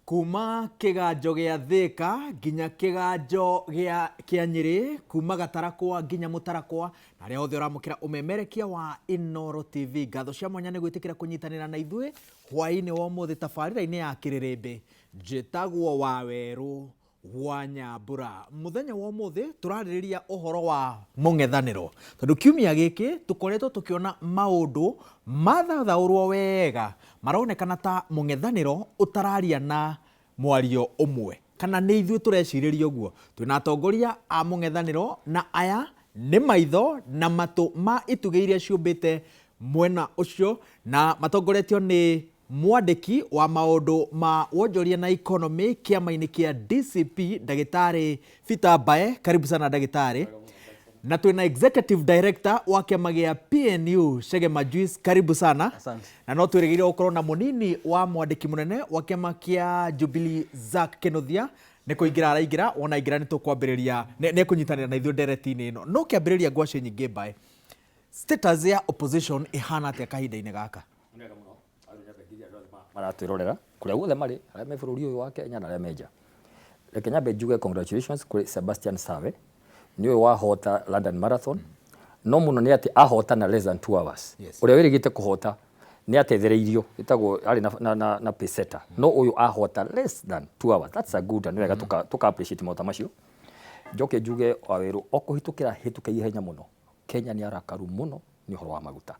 Kuma kiganjo gia Thika nginya kiganjo kia Nyeri, kuma Gatarakwa nginya Mutarakwa, na ria othe uramukira umemerekia wa Inooro TV. Ngatho cia mwanya ni gwitikira kunyitanira na ithuĩ hwaini wa umuthi tabarĩra-inĩ ya Kĩrĩrĩmbĩ. Njĩtagwo Waweru wa Nyambura. Muthenya wa umuthi turarĩrĩria uhoro wa mũng'ethanĩro, tondu kiumia gĩkĩ tukoretwo tukiona maundu mathathaũrwo wega maronekana ta mũng'ethanĩro utararia na mwario umwe, kana nĩ ithuĩ tũrecirĩria ũguo. Twĩna atongoria a mũng'ethanĩro na aya nĩ maitho na matũ ma itugĩ iria ciũmbĩte mwena ũcio, na matongoretio nĩ mwandĩki wa maũndũ ma wonjoria na economy kĩama-inĩ kĩa DCP Ndagĩtarĩ Peter Mbae. Karibu sana ndagĩtarĩ. Na twĩna executive director wa kĩama gĩa PNU Chege Majuice. Karibu sana. Asante. Na no twĩrĩgĩrĩre gũkorwo na mũnini wa mwandĩki mũnene wa kĩama kĩa Jubilee Zack Kĩnuthia. Nĩ kũingĩra araingĩra, wona ingĩra nĩ tũkwambĩrĩria nĩ kũnyitanĩra na ithuĩ ndereti-inĩ ĩno. No kĩambĩrĩria ngwacĩ nyingĩ Mbae, status ya opposition ihana atĩa kahinda-inĩ gaka? Maratwĩrorera kũrĩa guothe marĩ, arĩa me bũrũri ũyũ wa Kenya na arĩa me nja. Reke nyambe njuge congratulations kũrĩ Sebastian Sawe, nĩ ũyũ wahota London Marathon. No mũno nĩ atĩ ahota na less than 2 hours. Ũrĩa wĩrĩgĩte kũhota nĩ atethereirio, ĩtagwo arĩ na pace setter. No ũyũ ahota less than 2 hours. That's a good, and wega tuka appreciate maũndũ macio. Njoke njuge Waweru, o kũhĩtũkĩra hĩtũke ihenya mũno, Kenya nĩ arakaru mũno nĩ ũhoro wa maguta.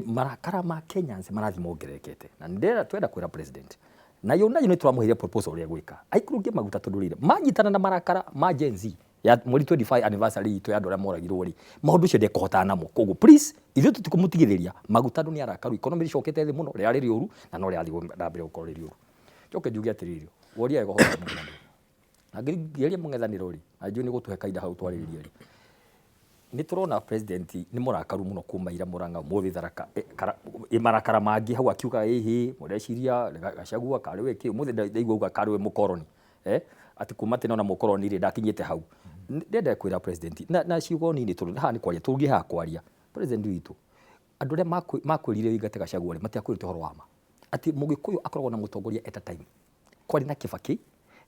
Marakara ma Kenyans marathi mongererekete, na ndĩrenda twenda kwĩra president na yo nĩ tũramũheire proposal ũrĩa gwĩka aikũrũkie maguta tondũ rĩrĩ manyitana na marakara ma Gen Z ya mweri 25 anniversary itũ ya andũ arĩa moragirwo rĩ, maũndũ ũcio ndekũhotana namo. Koguo please ithuĩ tũtikũmũtigithĩria maguta nĩ arakaru, economy ĩcokete thĩ mũno, rĩarĩ rĩũru na no rĩathiĩ na mbere gũkorwo rĩ rĩũru. Njoke njuge atĩrĩrĩ, woria wega ũhoro mũng'ethanĩro na ngĩgeria mũng'ethanĩro rĩ, na njũĩ nĩ gũtũhe kaida hau twarĩrĩria rĩ, nĩ tũrona president nĩ mũrakaru mũno kuma ira Murang'a mũthĩ Tharaka marakara mangĩ hau akiuga ĩhĩ mũreciria Gachagua karĩwe kĩ mũthĩ ndaigua uga karĩwe mũkoroni ati kuma tene ona mũkoroni rĩ ndakinyĩte hau. Ndenda kwĩra president na ciugo nini tũrĩ haha nĩ kwaria tũngĩha kwaria president witũ, andũ arĩa makwĩrire wĩingate Gachagua rĩ matiakwĩrĩte ũhoro wa ma ati Mũgĩkũyũ akoragwo na mũtongoria at a time. Kwarĩ na Kibaki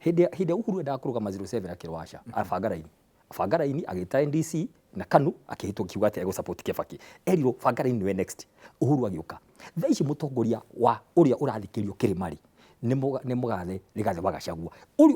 hĩndĩ Uhuru endaga kũrũgama 07 akĩrwasha abanga raini agĩta NDC na KANU akĩhĩtwo kiuga atĩ egũsupport Kibaki. Erirwo banga raini nĩwe next. Uhuru agĩũka. Thaa ici mũtongoria wa ũrĩa ũrathikĩrio Kĩrĩma rĩ nĩ mũgathe Rigathĩ wa Gachagua.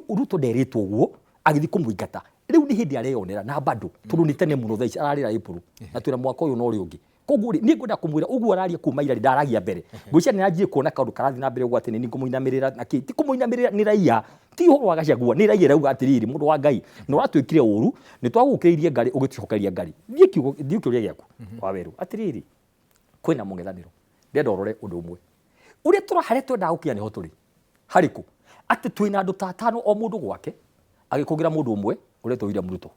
Ruto nderĩtwo ũguo agĩthiĩ kũmũingata. Rĩu nĩ hĩndĩ areyonera na bado tondũ nĩ tene mũno thaa ici ararĩra April na twĩna mwaka ũyũ no ũrĩ ũngĩ. Koguo nĩ ngwenda kũmwĩra ũguo araria kuma ira ndaragia mbere. Ngwĩciria nĩ anjie kuona kaũndũ karathi na mbere ũguo atĩ nĩ kũmũinamĩrĩra na kĩ ti kũmũinamĩrĩra nĩ raia, ti ũhoro wa Gachagua, nĩ raia rauga atĩrĩrĩ mũndũ wa Ngai no watwĩkire ũru nĩ twagũkĩrĩirie ngari ũgĩcokeria ngari. Thiĩ kĩũria gĩaku Waweru atĩrĩrĩ, kwĩna mũng'ethanĩro ndenda ũrore ũndũ ũmwe ũrĩa harĩa twendaga gũkinya nĩho tũrĩ harĩkũ atĩ twĩna andũ ta 5 o mũndũ gwake agĩkũgira mũndũ ũmwe ũrĩa William Ruto.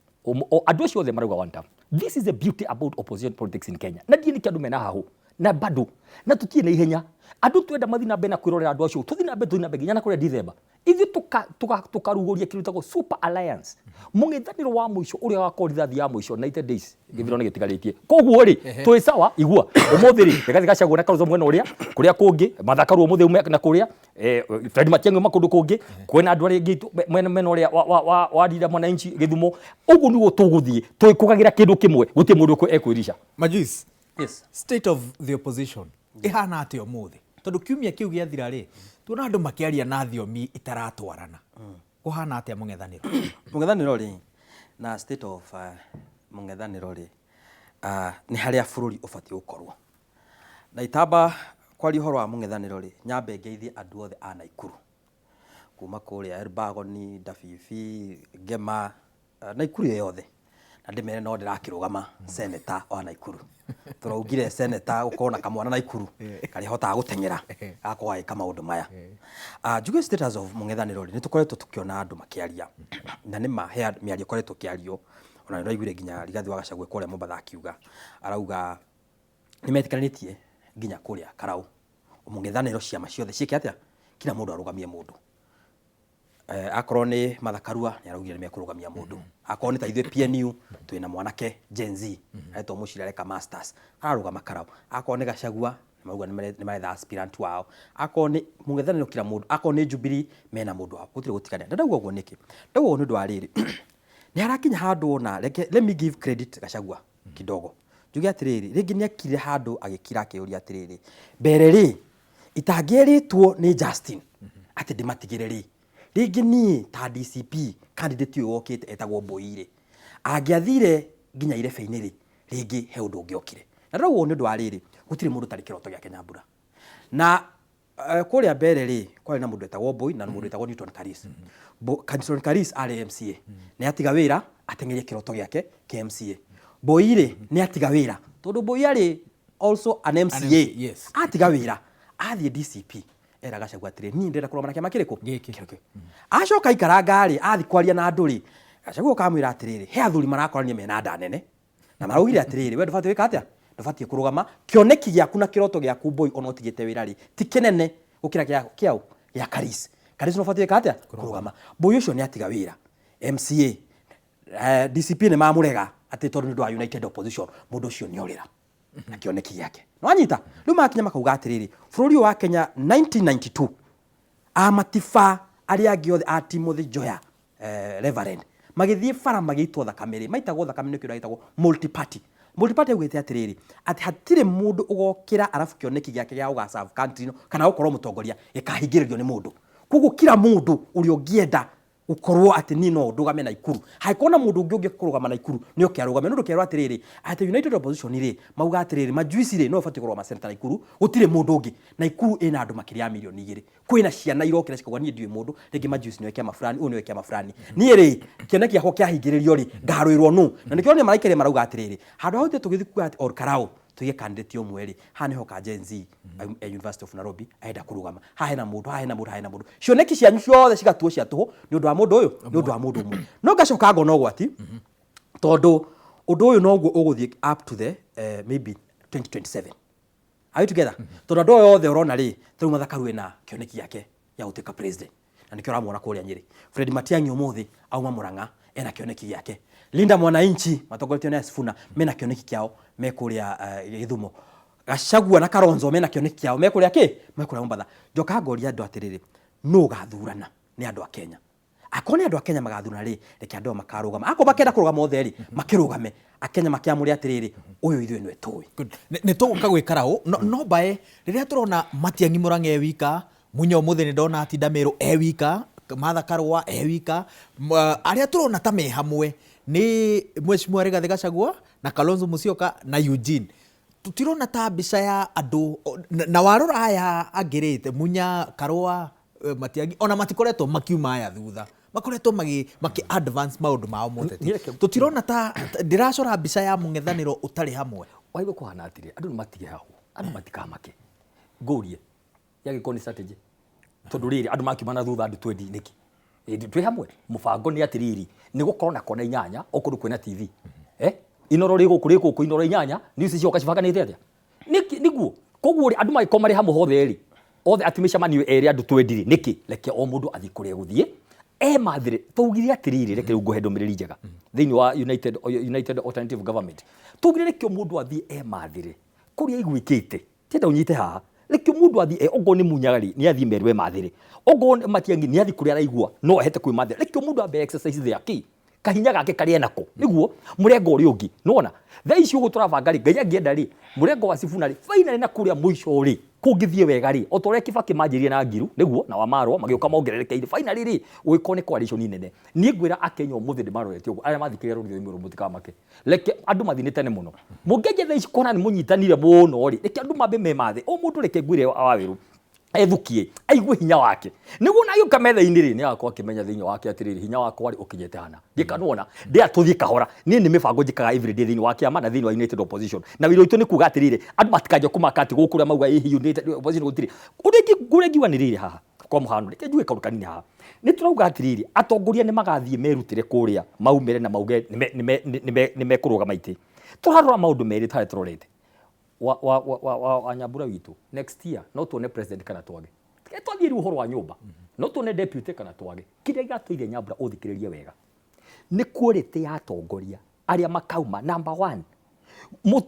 Andũ acio othe marauga one time. This is the beauty about opposition politics in Kenya. Na ndiĩ nĩ kĩandũ mena hahu na bado na tũtirĩ na ihenya. Andũ twenda mathi na mbere na kwĩrorera andũ acio tũthi na mbere nginya na kũrĩa December. Ithuĩ tukarugũria kĩndũ gĩtagwo super alliance, mũng'ethanĩro wa mũico ũrĩa wakorwo rithathi ya mũico 90 days gĩthurano gĩtigarĩtie. Koguo rĩ twĩ sawa igua ũmũthĩ rĩ Rigathĩ Gachagua na Kalonzo mwena ũrĩa kũrĩa kũngĩ mathakaru ũmũthĩ ume na kũrĩa Fred Matiang'i makũndũ kũngĩ kwĩna andũ arĩa angĩ mwena ũrĩa wa Linda Mwananchi Gĩthumo. Ũguo nĩguo tũgũthiĩ twĩkũgagĩra kĩndũ kĩmwe gũtirĩ mũndũ ekwĩrisha. Majuice, yes, state of the opposition ihana atĩa ũmũthĩ? Tondũ kiumia kĩu gĩathira rĩ tuona andũ makĩaria na thiomi itaratwarana. Kũhana atĩa mũng'ethanĩro? Mũng'ethanĩro rĩ na state of mũng'ethanĩro rĩ nĩ harĩa bũrũri ũbatiĩ gũkorwo. Na itamba kwaria ũhoro wa mũng'ethanĩro rĩ nyambe ngeithie andũ othe a Naikuru kuma kũrĩa Elbagoni, Dabibi, Ngema, Naikuru yothe, na ndĩmere no ndĩrakĩrũgama senator wa Naikuru. Tũraugire senator gũkorwo na kamwana Naikuru karĩa hotaga gũteng'era gakorwo agĩka maũndũ maya. Njuge status of mũng'ethanĩro rĩ nĩ tũkoretwo tũkĩona andũ makĩaria na nĩ mahea mĩario ĩkoretwo kĩario, ona nĩ raiguire nginya Rigathĩ wa Gachagua kũrĩa Mombatha akiuga arauga nĩ metĩkanĩtie nginya kũrĩa Karau mũng'ethanĩro ciama ciothe ciĩke atĩa kila mũndũ arũgamie mũndũ. Akorwo nĩ Mathakarua nĩ araugire nĩ mekũrũgamia mũndũ. Akorwo nĩ ta ithuĩ PNU twĩna mwanake Gen Z aretwo mũcira reka masters ararũgama Karau. Akorwo nĩ Gachagua mauga nĩ maretha aspirant wao akorwo nĩ mũng'ethanĩro kira mũndũ akorwo nĩ Jubilee mena mũndũ wao gũtirĩ gũtikania ndauga ũguo nĩkĩ ndauga nĩ ũndũ wa rĩrĩ nĩ harakinya handũ ona let me give credit Gachagua kidogo njuge atĩrĩrĩ rĩngĩ nĩ akire handũ agĩkira akĩũria atĩrĩrĩ mbere rĩ itangĩeritwo nĩ Justin atĩ ndĩmatigĩre rĩ rĩngĩ niĩ ta DCP candidate ũyũ wokĩte etagwo Mboire angĩathire nginya irebe-inĩ rĩ rĩngĩ he ũndũ ũngĩokire na ndauga nĩ ũndũ wa rĩrĩ gũtirĩ mũndũ tarĩ kĩroto gĩa Nyambura na kũrĩa mbere rĩ kwarĩ na mũndũ etagwo Boy na mũndũ etagwo Newton Karis Newton Karis arĩ MCA nĩ atiga wĩra ateng'erie kĩroto gĩake kĩa MCA Boy nĩ atiga wĩra tondũ Boy arĩ also an MCA yes. atiga wĩra athiĩ DCP era Gachagua atĩrĩ niĩ ndĩrenda kũrũgama na kĩama kĩrĩkũ gĩkĩ acoka ikaranga rĩ athi kwaria na andũ rĩ Gachagua kamwĩra atĩrĩrĩ he athuri marakorania mena nda nene na maraugire atĩrĩrĩ we ndũbatiĩ wĩka atĩa ndũbatiĩ kũrũgama kĩoneki gĩaku na kĩroto gĩaku Boy ona ũtigĩte wĩra rĩ ti kĩnene gũkĩra kĩao gĩa Karis no ũbatiĩ wĩka atĩa kũrũgama Boy ũcio nĩ atiga wĩra MCA DCP nĩ mamũrega atĩ tondũ nĩ ũndũ wa United Opposition mũndũ ũcio nĩ orĩra na kĩoneki gĩake no anyita rĩu makinya makauga atĩrĩrĩ bũrũri wa Kenya 1992 amatiba arĩa angĩ othe a Timothy Joya Reverend magĩthiĩ bara magĩitwo thakame rĩ maitagwo thakame nĩ kĩndũ gĩtagwo multi-party augĩte atĩrĩrĩ atĩ hatirĩ mũndũ ũgokĩra arabu kĩoneki gĩake gĩa gũgaserve country kana gũkorwo mũtongoria gĩkahingĩrĩrio nĩ mũndũ koguo kila mũndũ ũrĩa ũngĩenda gukorwo ati ni no ndugame na Ikuru haikona mundu ungi ungikũrũgama na Ikuru ni okiarũgame no ndũkerwo atiriri ati United Opposition ri mauga atiriri majuici ri no bati kũrũgama center na Ikuru gutire mundu ungi na Ikuru ina andu makiria milioni 2 kwina ciana irokira cikagwa ni ndiwe mundu ringi majuici ni okia mafurani uyu ni okia mafurani ni ri kioneki yako kiahingĩrĩrio ri ngarũirwo nu na nikio ni maraikere marauga atiriri handu hau tugithi kuga ati or karao tuge candidate omwe ri hani hoka Gen Z University of Nairobi aenda kurugama hahe na mundu cioneki cianyu ciothe cigatuo cia tuhu ni undu wa mundu uyu ni undu wa mundu umwe no ngacoka ngo no gwati tondu undu uyu noguo uguthie up to the maybe 2027 are you together tondu andu yothe urona ri tru mathakaru ena kioneki yake ya utuika president na nikio ramona kuria Nyeri Fred Matiang'i umuthi auma Murang'a ena kioneki yake Linda Mwananchi matongolete na Sifuna mena kioneki kiao mekuria Githumo Gachagua na Kalonzo mena kioneki kiao mekuria mekuria Mombatha njoka ngoria andu atiriri no gathurana ni andu a Kenya akone andu a Kenya magathurana ri reke andu makarugama ako bakenda kurugama othe ri makirugame akenya makiamuri atiriri uyu ithuĩ nwe tũĩ nĩ tũgũka gwĩkara ũ no bae rĩrĩa tũrona Matiang'i Murang'a ewika Munya ũmũthĩ nĩ ndona atinda Meru ewika Martha Karua ewika arĩa tũrona ta me hamwe ni Mheshimiwa Rigathi Gachagua na Kalonzo Musyoka na Eugene tutirona ta mbica ya andu na warora aya angirite Munya Karua Matiang'i ona matikoretwo makiuma aya thutha makoretwo maki advance maundu mao moteti tutirona ta ndiracora mbica ya mũng'ethanĩro ũtarĩ hamwe waigo kuhana atire andu nĩ matige hahu andu matikamake ngorie yagĩkorwo nĩ strategy tondu riri andu makiumana thutha andu 20 niki twi hamwe mubango ni atiriri ni gukorwo na kona inyanya okundu kwina TV inoro ri guku inoro inyanya news cio kacibanganite atia niguo koguo andu maiko mari hamwe hothe ri othe atimishamanio eri andu 20 niki reke o mundu athi kuria guthie mathire tugire atiriri reke nguhe ndomiriri njega thiini wa United Alternative Government tugire reke mundu athi mathire kuria igwikite tenda unyite haha reke mundu athi ogo ni munyagari ni athi Meru mathire ogo Matiang'i ni athi kuria araigua no ahete kwi mathire reke mundu ambe exercise there ki kahinya gake kari enako niguo murengo uri ungi nona thaa ici ugu turabanga ri Ngai angienda ri murengo wa Sifuna ri finally na kuria muico ri kungithie wega ri otore Kibaki manjirie na Ngiru niguo na Wamarwa magioka mongererekeire finally ri uikone coalition nene ni ngwira akenya umuthi ndi marorete ugu aria mathikire rũthio imwe rũmutikamake reke andu mathinite ne muno mungeje thaa ici kona ni munyitanire muno ri reke andu mambe memathe o mundu reke ngwire awawiru ethukie aigue hinya wake niguo na yuka metha-inĩ ri ni akwa kimenya thiini wake atiriri hinya wake wari ukinyete hana gikanona ndia tuthie kahora ni mibango njikaga everyday thiini wa kiama na thiini wa United Opposition na wiro itu ni kuga atiriri andu matikanje kumakati gukuria mauga United Opposition gutiri urengiwa ni riri haha kwa muhano reke njue kauru kanini haha ni turauga atiriri atongoria ni magathie merutire kuria maumire na mauge ni mekuruga maiti turarora maundu meri tare turorete wa Nyambura witu next year no tuone president kana twage twathie uhoro wa nyumba no tuone deputy kana twage kiria gatuire Nyambura uthikiririe wega ni quality ya atongoria aria makauma number 1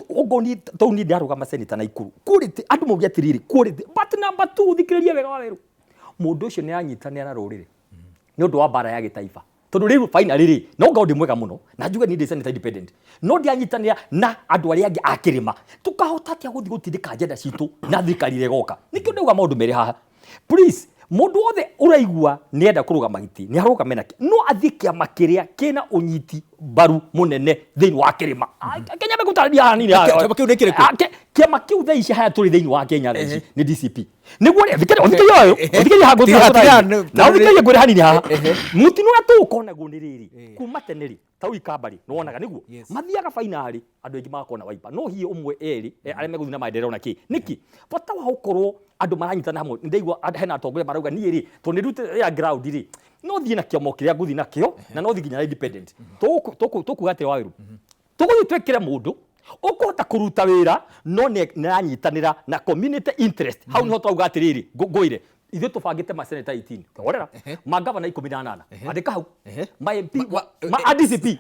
ogoni to ni ndaruga masenita na ikuru quality andu mugi atiriri quality but number 2 thikiriria wega waweru mundu ucio ni anyitania na ruriri ni undu wa bara ya gitaifa tondu riu finally ri no ngaundi mwega muno na njuge ni Senate independent no ndi anyitanira na andu aria angi akirima tukahota atia guthi gutindika agenda citu na thirikari regoka nikio ndauga maundu meri haha please mundu othe uraigua nienda kuruga magiti ni haruga mena no athikia makiria kina unyiti baru munene thiini wa kirima Kenya begutaradia hanini kiama kiu nekireko kiama kiu thaa ici haya turi thiini wa Kenya reci ni DCP niguo thikiri hago na thikiri gwira hanini haha mutino atu ukona guniriri kuma teneri tau ikambari no wonaga niguo mathiaga finali andu ingi makona waipa no hie umwe eri aria meguthina maendeleo na ki niki bata wa ukorwo andu maranyitana hamwe ndeigua hena atongoria marauga ni ri to ni rute ya ground ri no thie na kiomo kiria nguthi na kio na no thiginya independent tukuga ati wawiru tuguthi twekire mundu ukuhota kuruta wira no nyanyitanira na community interest hau niho twauga atiriri ngwire ithu tubangite ma senator 18 orera magavana 18 andika hau ma MP ma DCP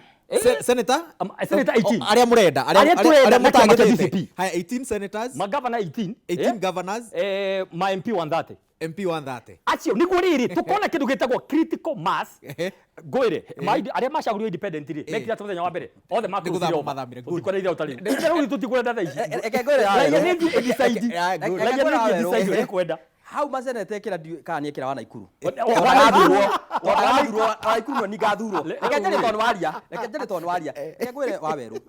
Senator 18 aria murenda aria mutangite DCP haya 18 senators magavana 18 governors ma MP 130 MP 130 acio niguo riri tukona kindu gitagwo critical mass ngwire aria macagurio independent ri mekira tuthenya wa mbere othe makuthira mathamire ngikora ithia utari ndio tutikura tha ici eke ngwire ya ni decide la ni decide kwenda hau masenete ekira kana ni ekira wa Naikuru wa Naikuru ni gathuro reke njere tonu waria reke ngwire waweru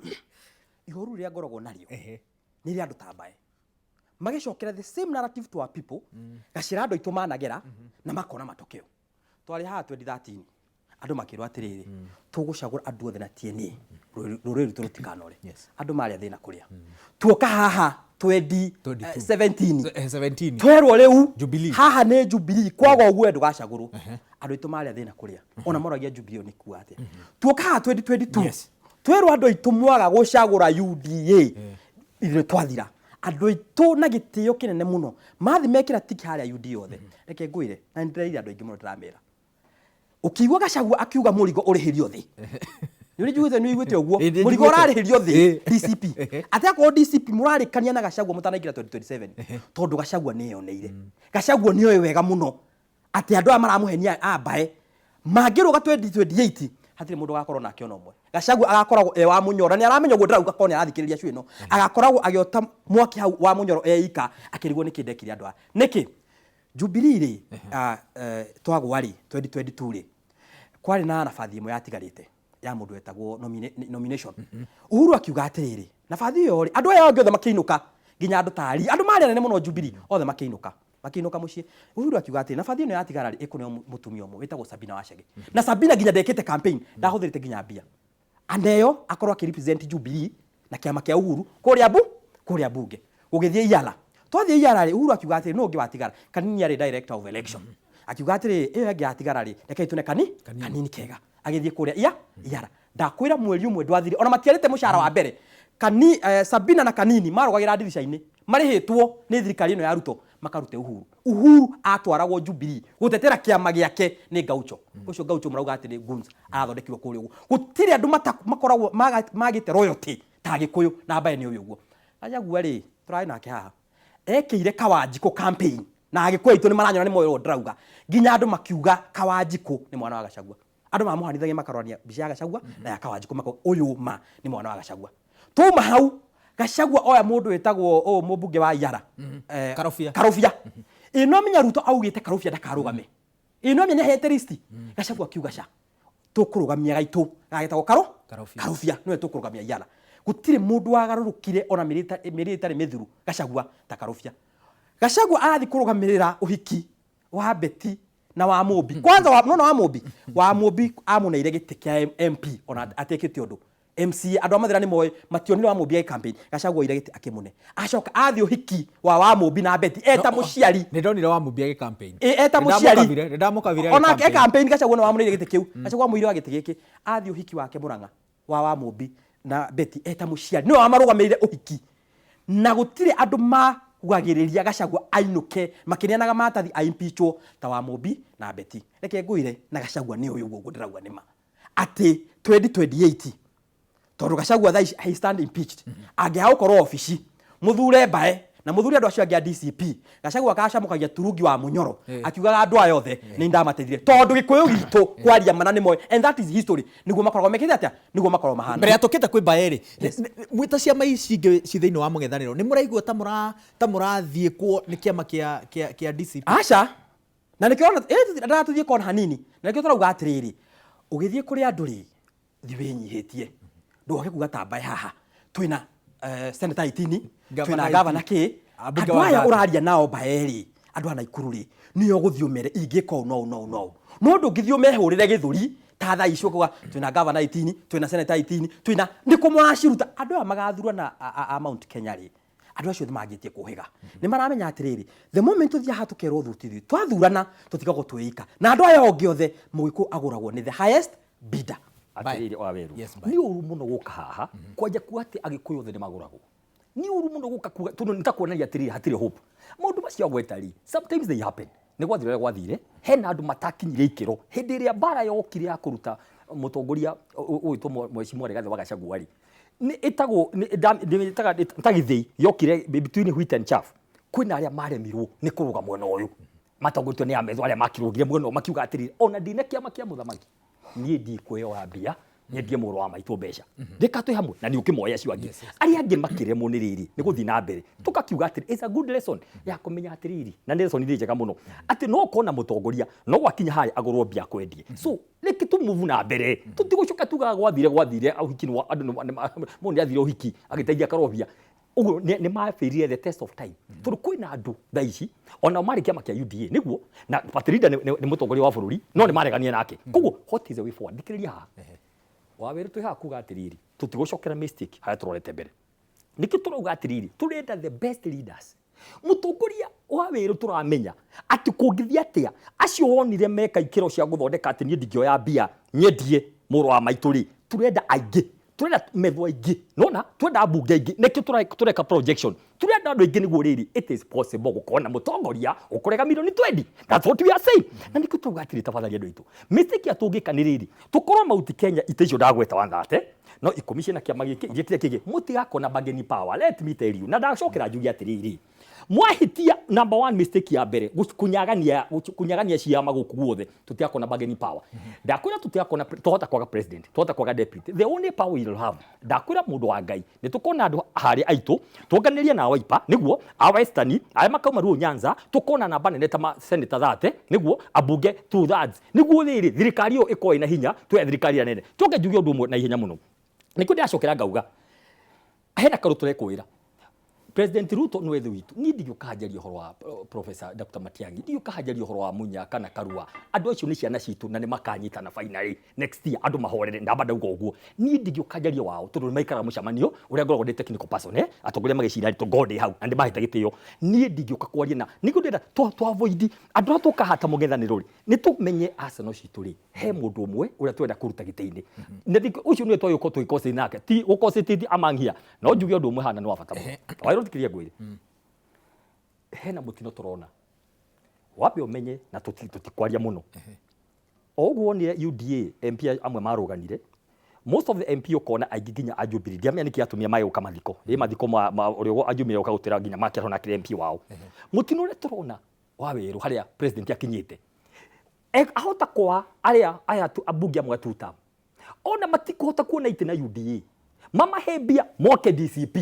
ihoru ria ngoragwo nario ni ria andu tambae magicokera the same narrative to our people gacira andu itu managera na makona matokeo twari haha 2013 andu makirwa atiriri tugucagura andu othe na TNA ruriri turutikanore andu mari thina kuria tuoka haha 2017 twerwo riu haha ni Jubilee kwaga uguo ndugacaguru andu itu mari thina kuria ona moragia Jubilee ni kuwa atia tuoka haha 2022 twerwo andu itu mwaga gucagura UDA ithire twathira andu itu na gitio kinene muno mathi mekira tiki haria UDA othe reke ngwire na ndireire andu ingi muno ndiramera ukigwa Gachagua akiuga murigo urihirio thi Yuri juwe ni igwete ogwo murigo urarihirio thi DCP atia ko DCP murarikania na Gachagua mutanaikira 2027 tondu Gachagua ni yoneire Gachagua ni oyo wega muno ati andu amaramuhenia abae magiruga 2028 hatire mundu gakorwo na kiono mwe Gachagua agakoragwo wa munyoro ni aramenya gwo ndirauga kone arathikiriria cwino agakoragwo agiota mwaki hau wa munyoro eika akirigwo ni kindekiri andu niki Jubilee ri twagwari 2022 ri kwari na nafathi imwe yatigarite ya mundu etagwo nomination Uhuru akiuga atiriri nafathi iyo ri andu aya othe makiinuka ginya andu tari andu mari nene muno Jubilee othe makiinuka mucii Uhuru akiuga atiriri nafathi ino yatigara ri ikuneo mutumia umwe wetagwo Sabina Wachege na Sabina ginya ndekete campaign ndahuthirite ginya mbia andeyo akorwo akirepresent Jubilee na kiama kia Uhuru kuria bunge gugithie Iyala twathie Iyala ri Uhuru akiuga atiriri no ungi watigara kanini ari director of election akiuga atiriri iyo yangi yatigara ri reke itune kanini kega agithie kuria Iyala ndakwira mweri umwe ndwathire ona matiarite mushara wa mbere Sabina na kanini marogagira ndirisha-ini marihitwo ni thirikari ino ya Ruto makarute Uhuru atwaragwo Jubilee gutetera kiama giake ni Gaucho ucio Gaucho murauga atiri Guns arathondekirwo kuri uguo gutire andu makoragwo magite royalty ta Gikuyu na mbae ni uyu uguo Gachagua ri turai nake haha ekire Kawanjiko campaign na Gikuyu itu ni maranyona ni moyo ndrauga ginya andu makiuga Kawanjiko ni mwana wa Gachagua andu mamuhanithagia makarwania bica ya Gachagua na ya Kawanjiko mako uyu ma ni mwana wa Gachagua tuma hau Gachagua oya mundu wetagwo mubunge wa Iyara Karofia ino menya Ruto augite Karofia ndakarugame ino menya hete list Gachagua akiuga tukurugamia gaitu gagetagwo Karofia no tukurugamia Iyara gutire mundu wagarurukire ona mirita mithuru Gachagua ta Karofia Gachagua arathi kurugamirira uhiki wa Beti na wa Mobi kwanza wa Mobi amuneire gite kia MP ona atekete undu MC andu amathira ni moy mationire wa Mobi ya campaign Gachagua ire gite akimune acoka athi uhiki wa Mobi na Beti eta muciari ni ndonire wa Mobi ya campaign eta muciari ndamukavire ona ke campaign Gachagua no amuneire gite kiu Gachagua muire wa gite giki athi uhiki wake Murang'a wa Mobi na Beti eta muciari no amarugamirire uhiki na gutire andu kugagiriria Gachagua ainuke makirianaga matathi aimpichwo ta wa Mobi na Beti reke ngwire na Gachagua ni uyu uguo ndirauga nima ati 2028 tondu Gachagua tha he stand impeached angiha gukorwo ofici muthure mbae na muthure andu acio angia DCP Gachagua akacamukagia turungi wa munyoro akiugaga andu aya othe ni ndamatethire tondu gikuyu gitu kwaria mana ni moyo and that is history niguo makoragwo mekite atia niguo makoragwo mahana mbere atukite kwi mbaeri mwita ciama ici ci thiini wa mung'ethaniro ni muraigua ta murathie kuo ni kiama kia DCP aca na nikio ndatuthie kona hanini na nikio turauga atiriri ugithie kuri andu ri thiwinyihitie ndoke kuga tambaye haha twina senator 18 twina governor ki andu aya uraria nao mbaeri andu ana ikururi niyo guthiumere ingiko no ndungithio mehurire githuri ta tha icio kuga twina governor 18 twina senator 18 twina nikumuraciruta andu aya magathurwa na a Mount Kenya ri andu acio thimangitie kuhiga ni maramenya atiriri the moment tuthia hatukerwo thutithi twathurana tutigagwo twika na andu aya onge othe mugiku aguragwo ni the highest bidder atiriri Waweru ni uru muno guka haha kwanja kuati agikuyu othe ni maguragwo ni uru muno guka kuga tundu nitakuonaria atiriri hatire hope maundu macio agwetari sometimes they happen ni gwathire hena andu matakinyire ikiro hindi iria bara yokire ya kuruta mutongoria uitwo Mheshimiwa Rigathi wa Gachagua ni itagwo ntagithei yokire between wheat and chaff kwina aria maremirwo ni kuruga mwena uyu matongotio ni ametho aria makirugire mwena makiuga atiriri ona ndine kiama kia muthamaki nie ndikweyoa mbia nyendie muru wa maitu mbeca ndika twi hamwe na ni ukimoya cio angi aria angi makiremo ni riri ni guthi na mbere tukakiuga atiri it's a good lesson ya kumenya atiriri na lesson ni njega muno ati no kona mutongoria no gwakinya hari agurwo mbia kwendie so leki tu move na mbere tutigocoka tuga gwathire uhiki wa andu mo ni athire uhiki agiteithia karobia ugo ni mafirire the test of time turu kwina andu thaici ona mari kiama kia UDA niguo na Patrida ni mutongoria wa bururi no ni maregania nake koguo what is the way forward dikiriria ha Waweru twi hakuga atiriri tutigocokera mistake haya turorete mbere niki turauga atiriri turenda the best leaders mutongoria Waweru turamenya ati kungithia atia acio wonire meka ikiro cia guthondeka ati ni ndingioya mbia nyendie muru wa maituri turenda aingi turenda metho aingi nona turenda bunge aingi niki tureka projection turenda andu aingi niguo riri it is possible gukona mutongoria ukurega milioni 20 that's what we are saying na niki tuga atiri tafadhali andu itu mistake atungika ni riri tukorwo Mount Kenya itejo ndagweta wanthate no ikomishina kia magiki igitire kigi mutigakona bargaining power let me tell you na ndacokera njugi atiriri mwahitia number 1 mistake ya mbere kunyagania ciama guku guothe tutiakona bargaining power ndakwira tutiakona tuhota kwaga president tuhota kwaga deputy the only power we will have ndakwira mundu wa ngai ni tukona andu hari aitu tuonganiria na Wiper niguo a Western aya makauma ruo Nyanza tukona namba nene ta senator 30 niguo abunge 2/3 niguo riri thirikari yo iko ina hinya twe thirikari nene tuke njugi undu na hinya muno niko ndacokera ngauga hena karutore kwira President Ruto no wethe witu ni ndio kahajaria horo wa Professor Dr. Matiang'i ndio kahajaria horo wa Munya kana Karua andu acio ni ciana citu na ni makanyita na finally next year andu mahorere ndamba ndauga uguo ni ndio kahajaria wao tundu maikara mucamanio uria ngoragwo ndi technical person atongoria magicira to god hau andi mahita gitio ni ndio kakwaria na niko ndenda to avoid andu atoka hata mugethaniro ri ni tumenye Arsenal citu ri he mundu umwe uria twenda kuruta giteini ni ucio ni twayo ko twikosi nake ti ukosititi amanghia no njuge undu umwe hana no afata Waweru tikiria gwire hena mutino turona wapi umenye na tutikwaria muno oguo ni UDA MP amwe maruganire most of the MP ukona aingiginya ajubiri ndiamenya niki atumia mayo kamathiko mathiko urio ajumire ukagutira ginya makero na MP wao mutino ule turona Waweru haria president akinyite ahota kwa aya tu abunge amwe tuta ona matikuhota kuona ite na UDA mama hebia moke DCP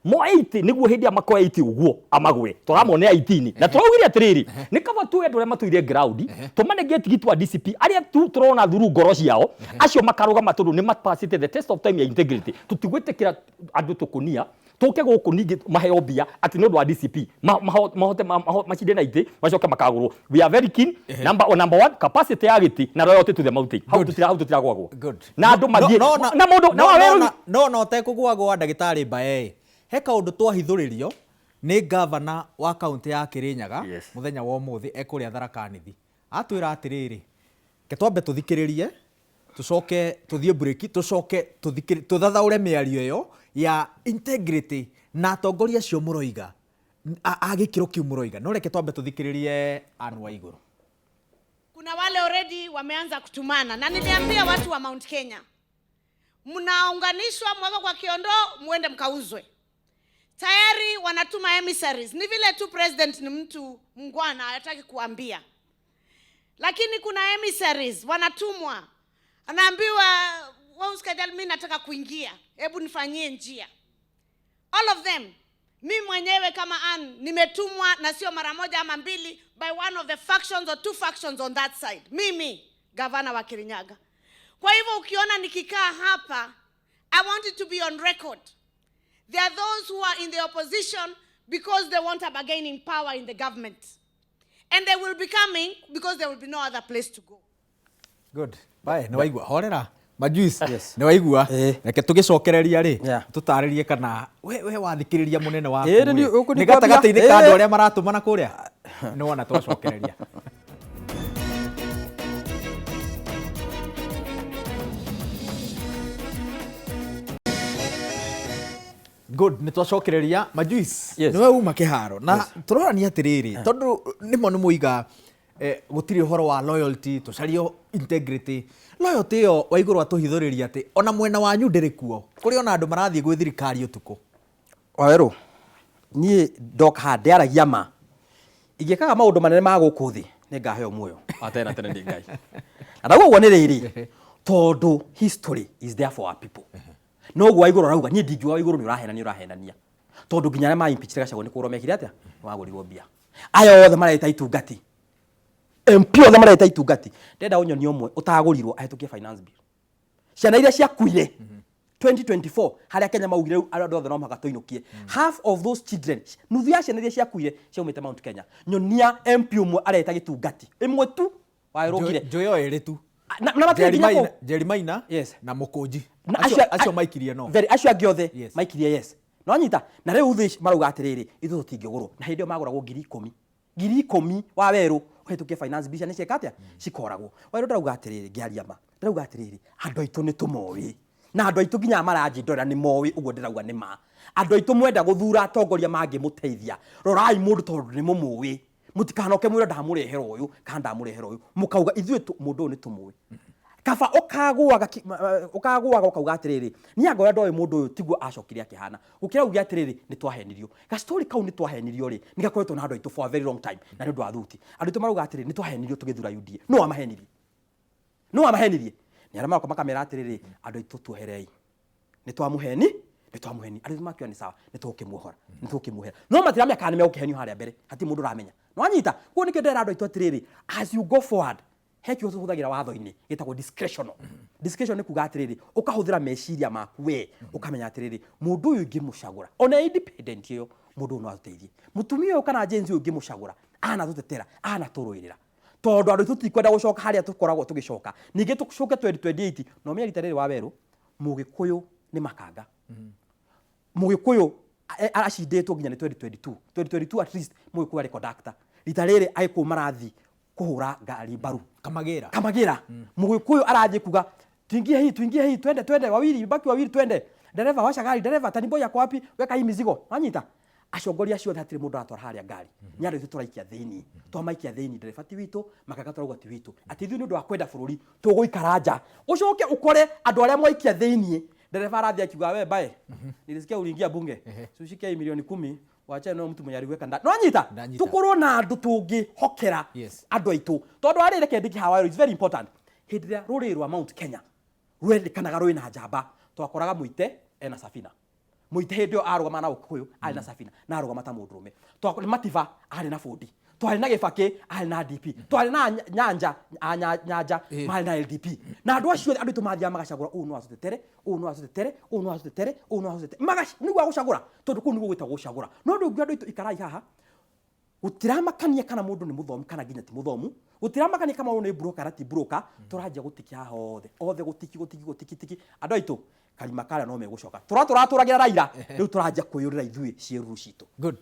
mo 80 niguo hindi amako 80 uguo amagwe turamone 18 na turawire atiriri ni kaba tu endore matuire ground tumane gate gitwa DCP aria tu turona thuru ngoro ciao acio makaruga matundu ni mapasite the test of time ya integrity tutigwetekira andu tukunia tuke guku ningi maheo bia ati no wa DCP mahote machinde na ite macoka makagurwo we are very keen number 1 capacity ya giti na royalty to the mountain how tutira gwagwo na andu mathie na mundu na Waweru no tekugwagwo ndagitari mbae he kaundu twahithuririo ni governor wa county ya Kirinyaga muthenya wa umuthi ekuria Tharaka-Nithi atwira atiriri ke twambe tuthikiririe tucoke tuthie break tucoke tuthathaure miario yo ya integrity na atongoria cio muroiga agikiro kiu muroiga no reke twambe tuthikiririe Anne Waiguru. Kuna wale already wameanza kutumana na niliambia watu wa Mount Kenya mnaunganishwa mweka kwa kiondoo muende mkauzwe. Tayari wanatuma emissaries. Ni vile tu president ni mtu mngwana hataki kuambia. Lakini kuna emissaries wanatumwa. Anaambiwa wewe usikajali mimi nataka kuingia. Hebu nifanyie njia. All of them. Mimi mwenyewe kama Ann nimetumwa na sio mara moja ama mbili by one of the factions or two factions on that side. Mimi gavana wa Kirinyaga. Kwa hivyo ukiona nikikaa hapa, I want it to be on record. There are those who are in the opposition because they want a bargaining power in the government. And they will be coming because there will be no other place to go. Good. Bye. Ni waigua horera. Majuice. Yes. Ni waigua. Reke tugicokereria ri. Tutaririe kana we wathikiriria munene waku. Ni gatagati-ini ka andu aria maratumana kuria. Ni wona twacokereria. Good, ni twacokereria Majuice. Niwe uma kiharo na turorania atiriri tondu nimo ni muiga gutiri horo wa loyalty tucario integrity. Loyalty yo wa iguru atuhithuriria ati ona mwena wanyu ndirikuo kuri ona andu marathie gwi thirikari utuku. Waweru ni ndoka ndaragia ma igikaga maundu manene ma guku thi ni ngaheo muoyo atena tene ndi ngai. Adago ni riri tondu history is there for our people. No gwa iguru rauga ni ndingiwa iguru ni urahenania tondu nginya ma impeach Gachagua ni kuro mekire atia wagurirwo mbia ayo othe mareta itungati MP othe mareta itungati ndenda unyoni omwe utagurirwo ahitukie finance bill ciana iria ciakuire 2024 haria Kenya maugire andu othe no magatoinukie half of those children nuthu ya ciana iria ciakuire ciaumite Mount Kenya nyonia MP umwe areta gitungati imwe tu wairugire njoyo eri tu na matinya Jerry Maina na Mukunji acio maikirie no acio angiothe maikirie yes no nyita na riu thi marauga atiriri ithu tutingiguru na hindi maguragwo 10,000 wa weru uhitukie finance bill ni ciekatia cikoragwo weru ndarauga atiriri ngiaria ma ndarauga atiriri andu aitu ni tumowi na andu aitu nginya maraji ndora ni mowi uguo ndirauga ni ma andu aitu mwenda guthura atongoria mangi muteithia rorai mundu tondu ni mumuwi mutikanoke mwira ndamurehera uyu kana ndamurehera uyu mukauga ithuĩ mundu ni tumuwi kaba ukagwaga ukauga atiriri ni angoya ndoe mundu uyu tiguo acokire akihana gukira ugia atiriri ni twahenirio ga story kau ni twahenirio ri nigakoretwo na andu aitu for a very long time na ndu athuti andu aitu marauga atiriri ni twahenirio tugithura UDA no amahenirie ni ara marako makamera atiriri andu aitu tuoherei ni twamuheni andu makio ni sawa ni tukimuhera no matiramya kana me ukihenio haria mbere hati mundu ramenya no anyita kuo ni kendera andu aitu atiriri as you go forward hekio tuhuthagira watho-ini gitagwo discretion ni kuga atiriri ukahuthira meciria maku we ukamenya atiriri mundu uyu ngimucagura ona independent yo mundu no ateithie mutumia uyu kana agency uyu ngimucagura ana tutetera ana turuirira tondu andu tutikwenda gucoka haria tukoragwo tugicoka ningi tucoke 2028 no mia ritariri wa weru mugikuyu ni makanga mugikuyu acindetwo nginya ni 2022 at least mugikuyu ari conductor ritariri aiku marathi kuhura ngari baru kamagira mugikuyu araje kuga tuingie hii twende wawili baki wawili twende dereva washa gari dereva taniboy yako wapi weka hii mizigo anyita acongoria cio thatire mundu atwara haria ngari nyari ithu turaikia thiini twamaikia thiini dereva ti witu makaka turauga ti witu ati ithu ni undu wa kwenda bururi tuguikaranja ucoke ukore andu aria mwaikia thiini dereva arathia kiuga we bae nilisikia uliingia bunge sushike milioni 10 wacha no mtu mwenye aliweka ndani no anyita tukorwo na andu tungi hokera andu aitu tondu arire kendiki hawa is very important hindira ruri rwa Mount Kenya rwendekanaga rwi na njamba twakoraga muite ena safina muite hindio arugama na ukuyu ari na safina na arugama ta mundurume twakore mativa ari na bodi twari na gibaki ari na DP twari na nyanja mari na LDP na andu acio andu tumathia magacagura uu no acutetere magaci niguo gucagura tondu kuu niguo gwitagwo gucagura no ndu ngi andu itu ikarai haha gutiramakania kana mundu ni muthomu kana nginya ti muthomu gutiramakania kama mundu ni broker ti broker turajia gutiki haha othe gutiki andu aitu kalima kala no megucoka turaturagira Raila riu turajia kwiyurira ithui cieru citu good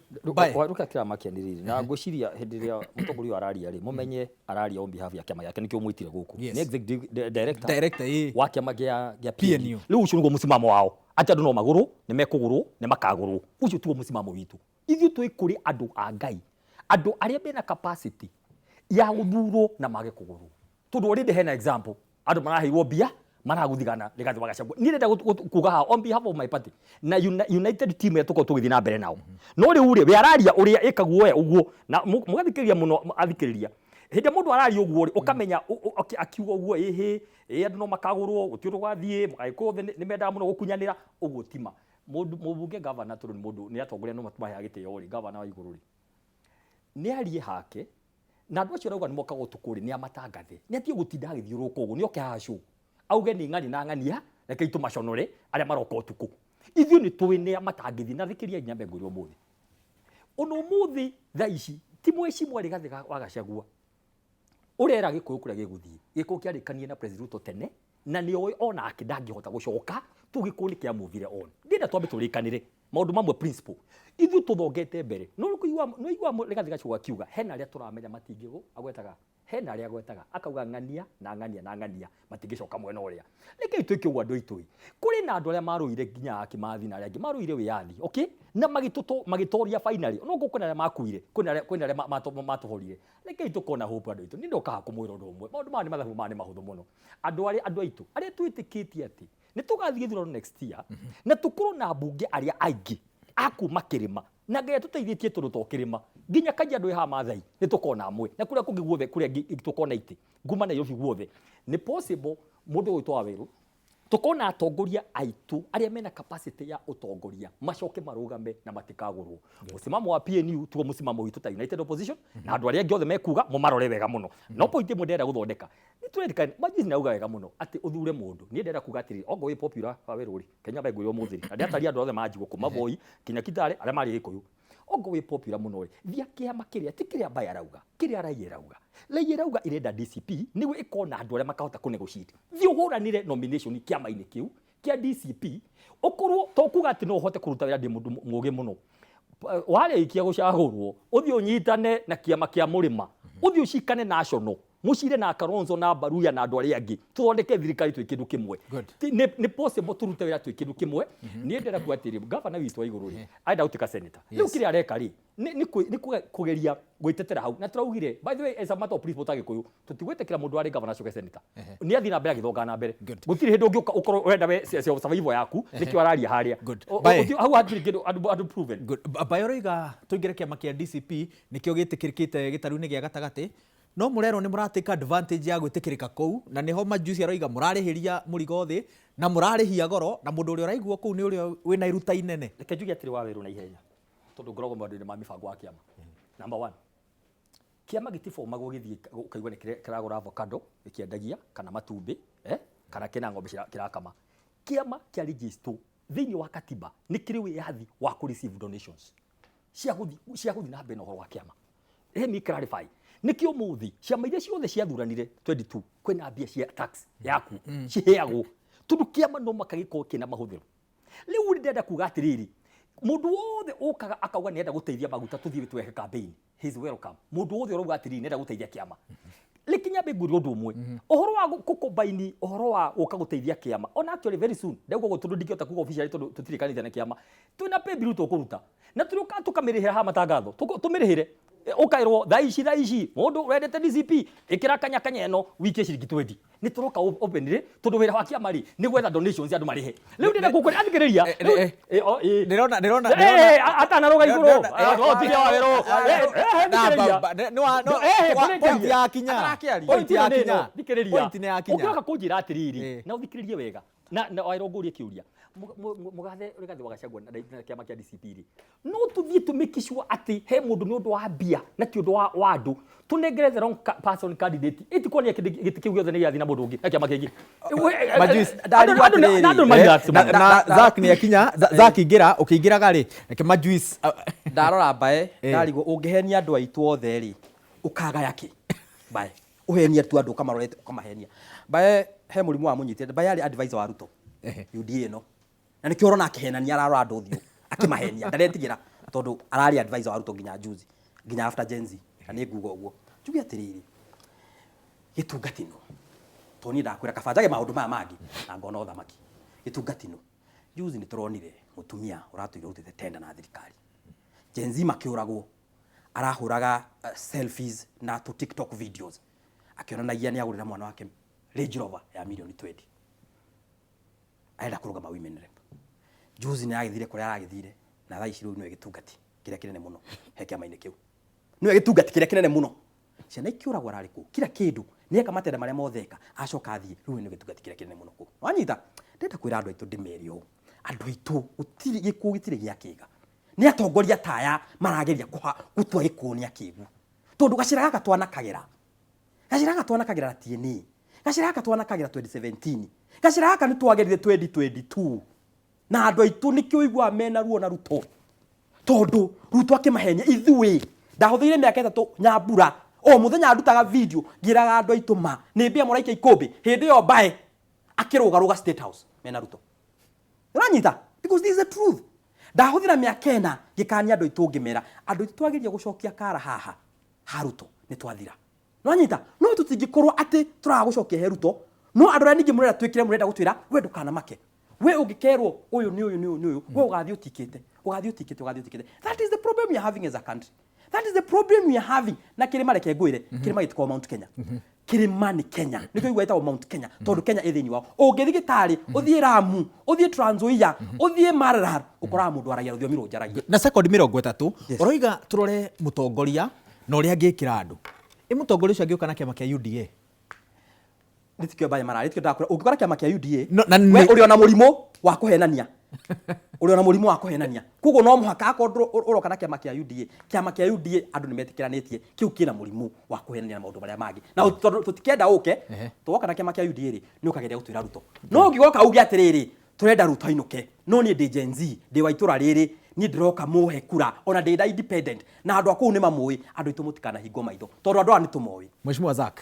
waruka kira makianiriri na ngwiciria hindiria mutongoria araria ri mumenye araria on behalf ya kiama yake nikio mwitire guku ni executive director wa kiama gia PNU riu ucio niguo musimamo wao ati andu no maguru ni mekuguru ni makaguru ucio tuo musimamo witu ithu twikuri andu a Ngai andu aria bena capacity ya guthuro na mage kuguru tundu already hena example andu maraheirwo bia maraguthigana Rigathi wa Gachagua ni renda kuga ha on behalf of my party na united team yetuko tugithi na mbere nao no riu ri we araria uria ikaguo we uguo na mugathikiriria muno athikiriria hindi mundu araria uguo ri ukamenya akiuga uguo andu no makagurwo gutiundu gwathie mugaiko ni mendaga muno gukunyanira uguo tima mubunge governor turu ni mundu ni atongoria no matuma gitio ri governor wa iguru ri ni arie hake na andu acio rauga ni mokaga utukuri ni amatangathe ni atie gutinda agithiuruka uguo ni oke hacu auge ni ng'ani na ng'ania reke itu maconore aria maroka utuku ithuĩ nĩ tũĩ nĩ amatangithi na thikĩria nyambe ngũrĩ ũmũthĩ ona ũmũthĩ thaa ici ti mwecimwa Rigathi wa Gachagua ũrera gĩkũyũ kũrĩa gĩgũthiĩ gĩkũyũ kĩarĩkanie na President Ruto tene na nĩ oĩ ona ake ndangĩhota gũcoka tu gĩkũyũ nĩ kĩamũvire on ndĩrenda twambe tũrĩkanĩre maũndũ mamwe principle ithuĩ tũthongete mbere no igua Rigathi Gachagua akiuga hena arĩa tũramenya matingĩgũ agwetaga hena arĩa agwetaga akauga ng'ania na ng'ania na ng'ania matingĩcoka mwena ũrĩa reke ituĩke ũguo andũ aitũ kũrĩ na andũ arĩa marũire nginya Kimathi na arĩa angĩ marũire wĩyathi okay na magĩtoria finally no kwĩna arĩa makuire kwĩna arĩa matũhorire reke tũkona hope andũ aitũ nĩ ndoka kũmwĩra ũndũ ũmwe maũndũ maya nĩ mathabu maya nĩ mahũthũ mũno andũ aitũ arĩa twĩtĩkĩtie atĩ nĩ tũgathiĩ gĩthurano next year na tũkorwo na mbunge arĩa aingĩ akuma kĩrĩma na Ngai tũteithĩtie tũrũ to kĩrĩma nginya kaja andũ ha Maathai nĩ tũkona amwe na kũrĩa kũngĩ guothe kũrĩa tũkona ite nguma Nairobi guothe nĩ possible mũndũ ũyũ twa werũ tũkona atongoria aitũ arĩa mena capacity ya ũtongoria macoke marũgame na matikagũrwo mũsimamo wa PNU tuo mũsimamo witũ ta United Opposition na andũ arĩa angĩ othe mekuga mũmarore wega mũno no point ĩmwe ndĩrenda gũthondeka nĩ twendeka Majuzi nauga wega mũno atĩ ũthure mũndũ niĩ ndĩrenda kuga atĩrĩ ongo wĩ popular wa werũ ri Kenya mbengũrĩ ũmũthĩ na ndĩataria andũ othe manjigwo kuma Voi kinya Kitale arĩa marĩ Gĩkũyũ ongo wĩ popular mũno ri thia kĩama kĩrĩa ti kĩrĩa Mbaya arauga kĩrĩa Raia arauga irenda DCP nĩguo ĩkona andũ arĩa makahota kũnegotiate thiĩ ũhũranĩre nomination kĩama-inĩ kĩu kĩa DCP ũkorwo to kuga atĩ no ũhote kũruta wĩra ndĩ mũndũ mũũgĩ mũno warĩkia gũcagũrwo ũthiĩ ũnyitane na kĩama kĩa Mũrĩma ũthiĩ ũcikane national mucire na Kalonzo na Baruya na andũ arĩa angĩ tuthondeke thirikari twĩ kĩndũ kĩmwe nĩ possible turute wĩra twĩ kĩndũ kĩmwe niĩ ndĩrenda kuatĩrĩria governor witũ wa igũrũ rĩ aenda gũtuĩka senator rĩu kĩrĩa areka rĩ nĩ kũgeria gwĩtetera hau na tũraugire by the way as a matter of principle ta Gĩkũyũ tũtigwĩtĩkĩra mũndũ warĩ governor acoke senator nĩ athiĩ na mbere agĩthonga na mbere gũtirĩ hĩndĩ ũngĩ ũkorwo ũrenda we survival yaku nĩkĩo araria harĩa hau hatirĩ kĩndũ andũ proven Bayoiga tũingĩre kĩama kĩa DCP nĩkĩo gĩtĩkĩrĩkĩte gĩtarũ-inĩ gĩa gatagatĩ no mũrero nĩ mũratĩka advantage ya gwĩtĩkĩrĩka kũu na nĩho Majuzi aroiga mũrarĩhĩria mũrigo thĩ na mũrarĩhia goro na mũndũ ũrĩa ũraigua kũu nĩ ũrĩa wĩna iruta inene reke njuge atĩrĩ wa werũ na ihenya tondũ ngoragwo maũndũ-inĩ ma mĩbango wa kĩama number 1 kĩama gĩtibomagwo gĩthiĩ ũkaigua nĩ kĩragũra avocado gĩkĩendagia kana matumbĩ kana kĩna ng'ombe kĩrakama kĩama kĩa register thĩinĩ wa katiba nĩ kĩrĩ wĩyathi wa kũ receive donations cia gũthiĩ na mbere na ũhoro wa kĩama let me clarify nikio muthi ciama iria ciothe ciathuranire 22 kwina mbia cia tax yaku ciheagwo tundu kiama no makagiko kina mahũthĩro riu ndenda kuga atiriri mundu wothe ũkaga akauga nĩenda gũteithia maguta tuthiĩ tweke campaign he is welcome mundu wothe ũrauga atiriri nĩenda gũteithia kiama likinya mbeguri ũndũ ũmwe ũhoro wa gũkombaini ũhoro wa ũka gũteithia kiama ona actually very soon ndauga gũtũndũ ndingĩhota kuga officially tondũ tũtirikanĩte na kiama twina pay bill tũkũruta na tũrĩũka tũkamĩrĩhĩra ha matangatho tũmĩrĩhĩre ukairwo thaa ici mundu wendete DCP ikira kanya eno wiki ciringi 20 ni turoka openire tondu wira wa kiama ri ni gwetha donations andu marihe riu ndenda gukuri athikiriria ndirona atana roga iguru tiria wa wero point ya kinya ukioka kunjira atiriri na uthikiririe wega na wairongurie kiuria mugathe Rigathi wa Gachagua na kiama kia DCP ri no tuthie tumikishwa ati he mundu ni undu wa bia na ti undu wa andu tunengere the wrong person candidate itikonia gitikiu giothe ni yathi na mundu ungi na kiama kingi Majuzi na Zack ni akinya Zack ingira ukiingiraga ri reke Majuzi ndarora Mbae ndarigwo ungihenia andu aitu othe ri ukaga yake Mbae uhenia tu andu kamarorete ukamahenia Mbae he murimu wa munyitire Mbae ari advisor wa Ruto UDA no na nikio urona akihenania ararora andu thio akimahenia ndaretigira tondu arari advisor wa Ruto nginya juzi nginya after Gen Z na ni nguga uguo njuge atiriri gĩtungatino toni ndakwira kabanjage maundu maya mangi na ngona uthamaki gĩtungatino juzi ni turonire mutumia uratuire utete tenda na thirikari Gen Z makiuragwo arahuraga selfies na TikTok videos akionanagia ni agurira mwana wake Range Rover ya milioni 20 aenda kurugama women rep juzi ni agithire kuria aragithire na thaa ici riu niwe gitungati kiria kinene muno he kiama-ini kiu niwe gitungati kiria kinene muno ciana ikiuragwo arari ku kila kindu ni eka matenda maria motheka acoka athie riu niwe gitungati kiria kinene muno ku wanyita ndenda kwira andu aitu ndimeri u andu aitu gutiri gikuo gitiri gia kiga ni atongoria taya marageria gutua gikuo ni akigu tondu gacira gaka twana kagera tieni gacira gaka twana kagera 2017 gacira gaka ni twagerire 2022 na andu aitu nikio igwa mena ruo na Ruto tondu Ruto akimahenya ithui ndahuthiire miaka 3 nyambura o muthenya ndutaga video ngiraga andu aitu ma ni mbia moraika ikombe hindi yo bae akirugaruga State House mena Ruto uranyita because this is the truth ndahuthira miaka 4 gikania andu aitu ngimera andu aitu twageria gucokia kara haha Ruto ni twathira uranyita no tutingikorwo ati turaga gucokia he Ruto no andu aria ningi murera twikire murenda gutwira we ndukana make we ungikerwo uyu ni uyu we ugathio tikite that is the problem we are having as a country that is the problem we are having na kirima reke ngwire kirima gitiko Mount Kenya kirima ni Kenya nikyo igweta Mount Kenya tondu Kenya ithini wao ungithi gitari uthie Ramu uthie Trans Nzoia uthie Maralal ukora mundu aragia ruthio miro njaragia na second 30 uroiga turore mutongoria na uria ngikira andu mutongoria ucio angiuka na kiama kia UDA nitikio bae marari tikio ndakura ukikora kiama kia UDA we uri ona murimo wa kuhenania kugo no muhaka akorwo uroka na kiama kia UDA andu nimetikiranĩtie kiu kina murimu wa kuhenania maundu maria mangi na tutikenda uke tuoka na kiama kia UDA ri ni ukageria gutwira Ruto no ngigoka ugi atiriri turenda Ruto inuke no ni ndi Gen Z ndi wa itura riri ni ndiroka muhe kura ona ndi independent na andu akuu ni mamui andu itu mutikana hingo maitho tondu andu ani tumoi Mheshimiwa Zack